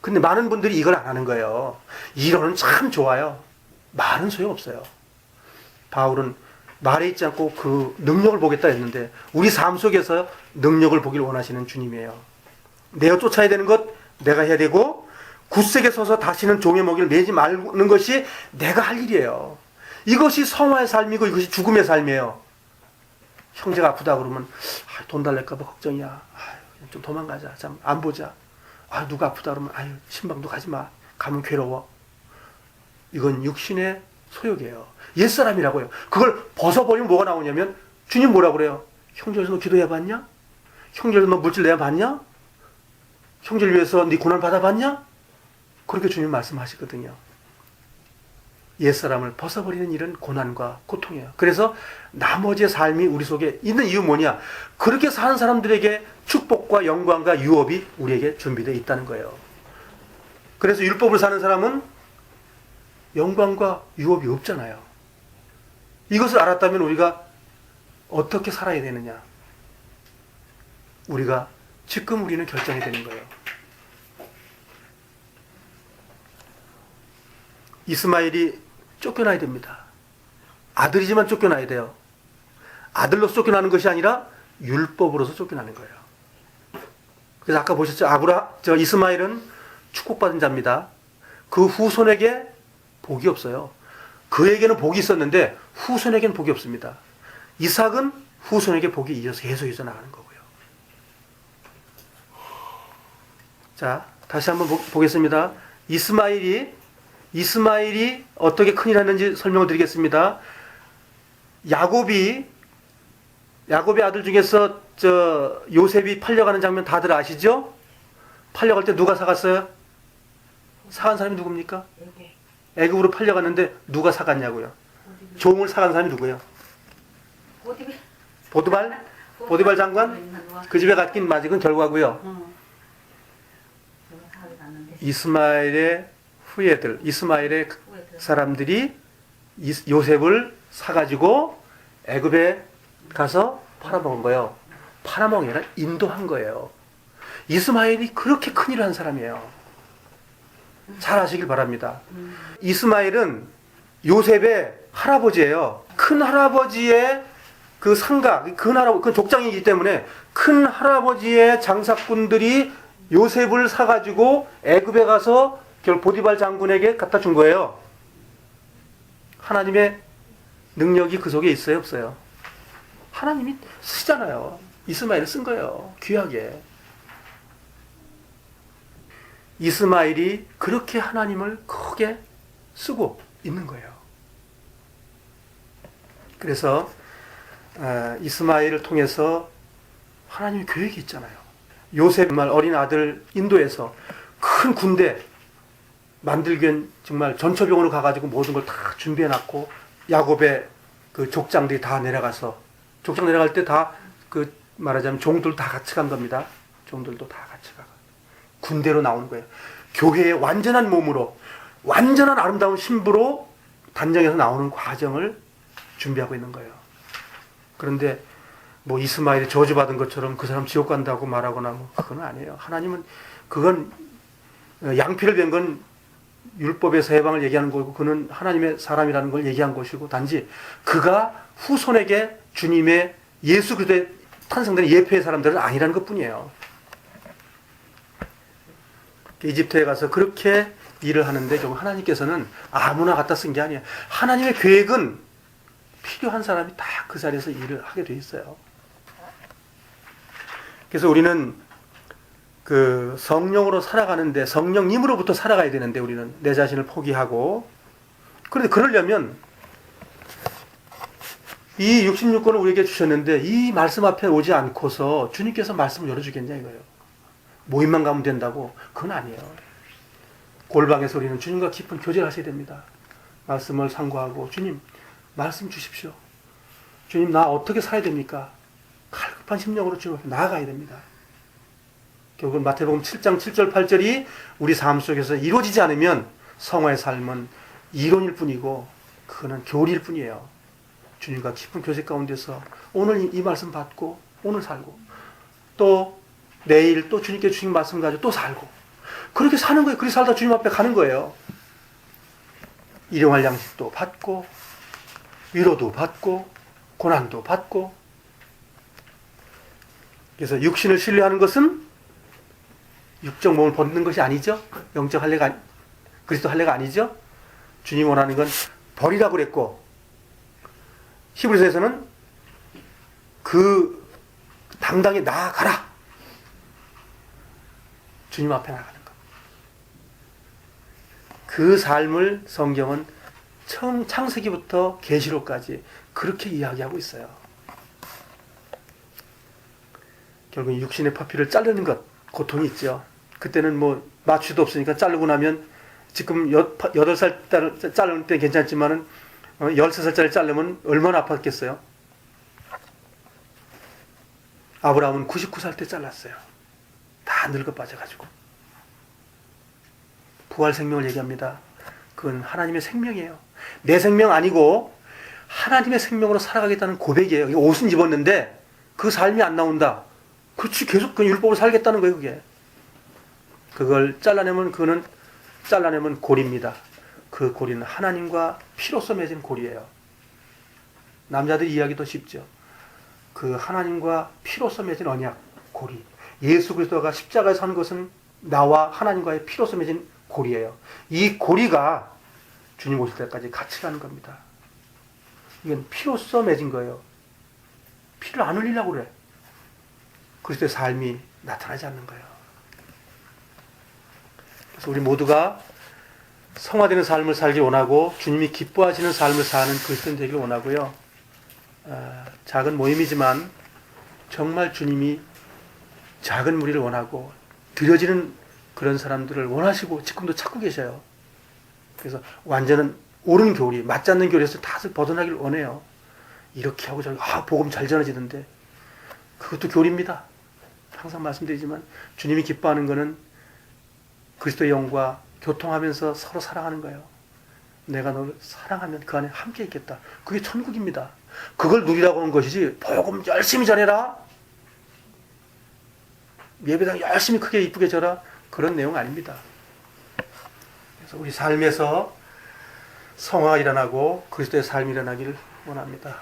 S1: 근데 많은 분들이 이걸 안 하는 거예요. 이론은 참 좋아요. 말은 소용없어요. 바울은 말에 있지 않고 그 능력을 보겠다 했는데 우리 삶 속에서 능력을 보길 원하시는 주님이에요. 내가 쫓아야 되는 것 내가 해야 되고 굳세게 서서 다시는 종의 먹이를 매지 말는 것이 내가 할 일이에요. 이것이 성화의 삶이고 이것이 죽음의 삶이에요. 형제가 아프다 그러면 돈 달랄까 봐 걱정이야. 좀 도망가자. 참 안 보자. 누가 아프다 그러면 신방도 가지 마. 가면 괴로워. 이건 육신의 소욕이에요. 옛사람이라고요. 그걸 벗어버리면 뭐가 나오냐면 주님 뭐라 그래요? 형제에서 너 기도해봤냐? 형제에서 너 물질 내봤냐? 형제를 위해서 네 고난 받아봤냐? 그렇게 주님 말씀하시거든요. 옛사람을 벗어버리는 일은 고난과 고통이에요. 그래서 나머지의 삶이 우리 속에 있는 이유 뭐냐? 그렇게 사는 사람들에게 축복과 영광과 유업이 우리에게 준비되어 있다는 거예요. 그래서 율법을 사는 사람은 영광과 유업이 없잖아요. 이것을 알았다면 우리가 어떻게 살아야 되느냐? 지금 우리는 결정이 되는 거예요. 이스마엘이 쫓겨나야 됩니다. 아들이지만 쫓겨나야 돼요. 아들로서 쫓겨나는 것이 아니라 율법으로서 쫓겨나는 거예요. 그래서 아까 보셨죠? 이스마엘은 축복받은 자입니다. 그 후손에게 복이 없어요. 그에게는 복이 있었는데 후손에게는 복이 없습니다. 이삭은 후손에게 복이 이어서 계속 이어나가는 거고요. 자, 다시 한번 보겠습니다. 이스마엘이 어떻게 큰일 했는지 설명을 드리겠습니다. 야곱의 아들 중에서 요셉이 팔려가는 장면 다들 아시죠? 팔려갈 때 누가 사갔어요? 사간 사람이 누굽니까? 애굽으로 팔려갔는데 누가 사갔냐고요? 종을 사간 사람이 누구예요? 보디발 장관? 그 집에 갔긴 맞은 결과고요. 이스마엘의 후예들, 이스마엘의 사람들이 요셉을 사가지고 애굽에 가서 팔아먹은 거예요. 팔아먹은 게 아니라 인도한 거예요. 이스마엘이 그렇게 큰일을 한 사람이에요. 잘 아시길 바랍니다. 이스마엘은 요셉의 할아버지예요. 큰 할아버지의 그 상가, 그 족장이기 때문에 큰 할아버지의 장사꾼들이 요셉을 사가지고 애굽에 가서 보디발 장군에게 갖다 준 거예요. 하나님의 능력이 그 속에 있어요, 없어요? 하나님이 쓰시잖아요. 이스마엘을 쓴 거예요. 귀하게. 이스마엘이 그렇게 하나님을 크게 쓰고 있는 거예요. 그래서 이스마엘을 통해서 하나님의 계획이 있잖아요. 요셉 어린 아들 인도에서 큰 군대 만들기 위한 정말 전초병으로 가가지고 모든 걸 다 준비해놨고 야곱의 그 족장들이 다 내려가서 족장 내려갈 때 다 말하자면 종들 다 같이 간 겁니다. 종들도 다 같이 가고 군대로 나오는 거예요. 교회의 완전한 몸으로 완전한 아름다운 신부로 단정해서 나오는 과정을 준비하고 있는 거예요. 그런데 이스마엘이 저주받은 것처럼 그 사람 지옥 간다고 말하거나 그건 아니에요. 하나님은 그건 양피를 뵌 건 율법에서 해방을 얘기하는 거고 그는 하나님의 사람이라는 걸 얘기한 것이고 단지 그가 후손에게 주님의 예수 그리스도의 탄생된 예표의 사람들은 아니라는 것뿐이에요. 이집트에 가서 그렇게 일을 하는데 좀 하나님께서는 아무나 갖다 쓴 게 아니에요. 하나님의 계획은 필요한 사람이 다 그 자리에서 일을 하게 돼 있어요. 그래서 우리는 그 성령으로 살아가는데 성령님으로부터 살아가야 되는데 우리는 내 자신을 포기하고 그런데 그러려면 이 66권을 우리에게 주셨는데 이 말씀 앞에 오지 않고서 주님께서 말씀을 열어주겠냐 이거예요. 모임만 가면 된다고? 그건 아니에요. 골방에서 우리는 주님과 깊은 교제를 하셔야 됩니다. 말씀을 상고하고 주님 말씀 주십시오. 주님 나 어떻게 살아야 됩니까? 갈급한 심령으로 주님 앞에 나아가야 됩니다. 결국은 마태복음 7장 7절 8절이 우리 삶 속에서 이루어지지 않으면 성화의 삶은 이론일 뿐이고 그거는 교리일 뿐이에요. 주님과 깊은 교제 가운데서 오늘 이 말씀 받고 오늘 살고 또 내일 또 주님께 주신 말씀 가지고 또 살고 그렇게 사는 거예요. 그렇게 살다 주님 앞에 가는 거예요. 일용할 양식도 받고 위로도 받고 고난도 받고. 그래서 육신을 신뢰하는 것은 육적 몸을 벗는 것이 아니죠. 영적 할례가 그리스도 할례가 아니죠. 주님 원하는 건 버리라고 그랬고, 히브리서에서는 그 당당히 나아가라. 주님 앞에 나가는 것. 그 삶을 성경은 처음 창세기부터 계시록까지 그렇게 이야기하고 있어요. 결국 육신의 파피를 자르는 것, 고통이 있죠. 그때는 뭐 마취도 없으니까 자르고 나면, 지금 8살 자를 때 괜찮지만은 13살짜리 자르면 얼마나 아팠겠어요. 아브라함은 99살 때 잘랐어요. 다 늙어 빠져가지고. 부활 생명을 얘기합니다. 그건 하나님의 생명이에요. 내 생명 아니고 하나님의 생명으로 살아가겠다는 고백이에요. 옷은 입었는데 그 삶이 안 나온다. 그렇지, 계속 그 율법으로 살겠다는 거예요, 그게. 그걸 잘라내면 고리입니다. 그 고리는 하나님과 피로써 맺은 고리예요. 남자들 이야기도 쉽죠. 그 하나님과 피로써 맺은 언약, 고리. 예수 그리스도가 십자가에 선 것은 나와 하나님과의 피로써 맺은 고리예요. 이 고리가 주님 오실 때까지 같이 가는 겁니다. 이건 피로써 맺은 거예요. 피를 안 흘리려고 그래. 그리스도의 삶이 나타나지 않는 거예요. 그래서 우리 모두가 성화되는 삶을 살기 원하고 주님이 기뻐하시는 삶을 사는 그리스도인 되기를 원하고요. 작은 모임이지만 정말 주님이 작은 무리를 원하고 드려지는 그런 사람들을 원하시고 지금도 찾고 계셔요. 그래서 완전한 옳은 교리, 맞지 않는 교리에서 다 벗어나길 원해요. 이렇게 하고 저렇게 복음 잘 전해지던데 그것도 교리입니다. 항상 말씀드리지만 주님이 기뻐하는 것은 그리스도의 영과 교통하면서 서로 사랑하는 거예요. 내가 너를 사랑하면 그 안에 함께 있겠다. 그게 천국입니다. 그걸 누리라고 하는 것이지 복음 열심히 전해라, 예배당 열심히 크게 이쁘게 져라, 그런 내용 아닙니다. 그래서 우리 삶에서 성화가 일어나고 그리스도의 삶이 일어나기를 원합니다.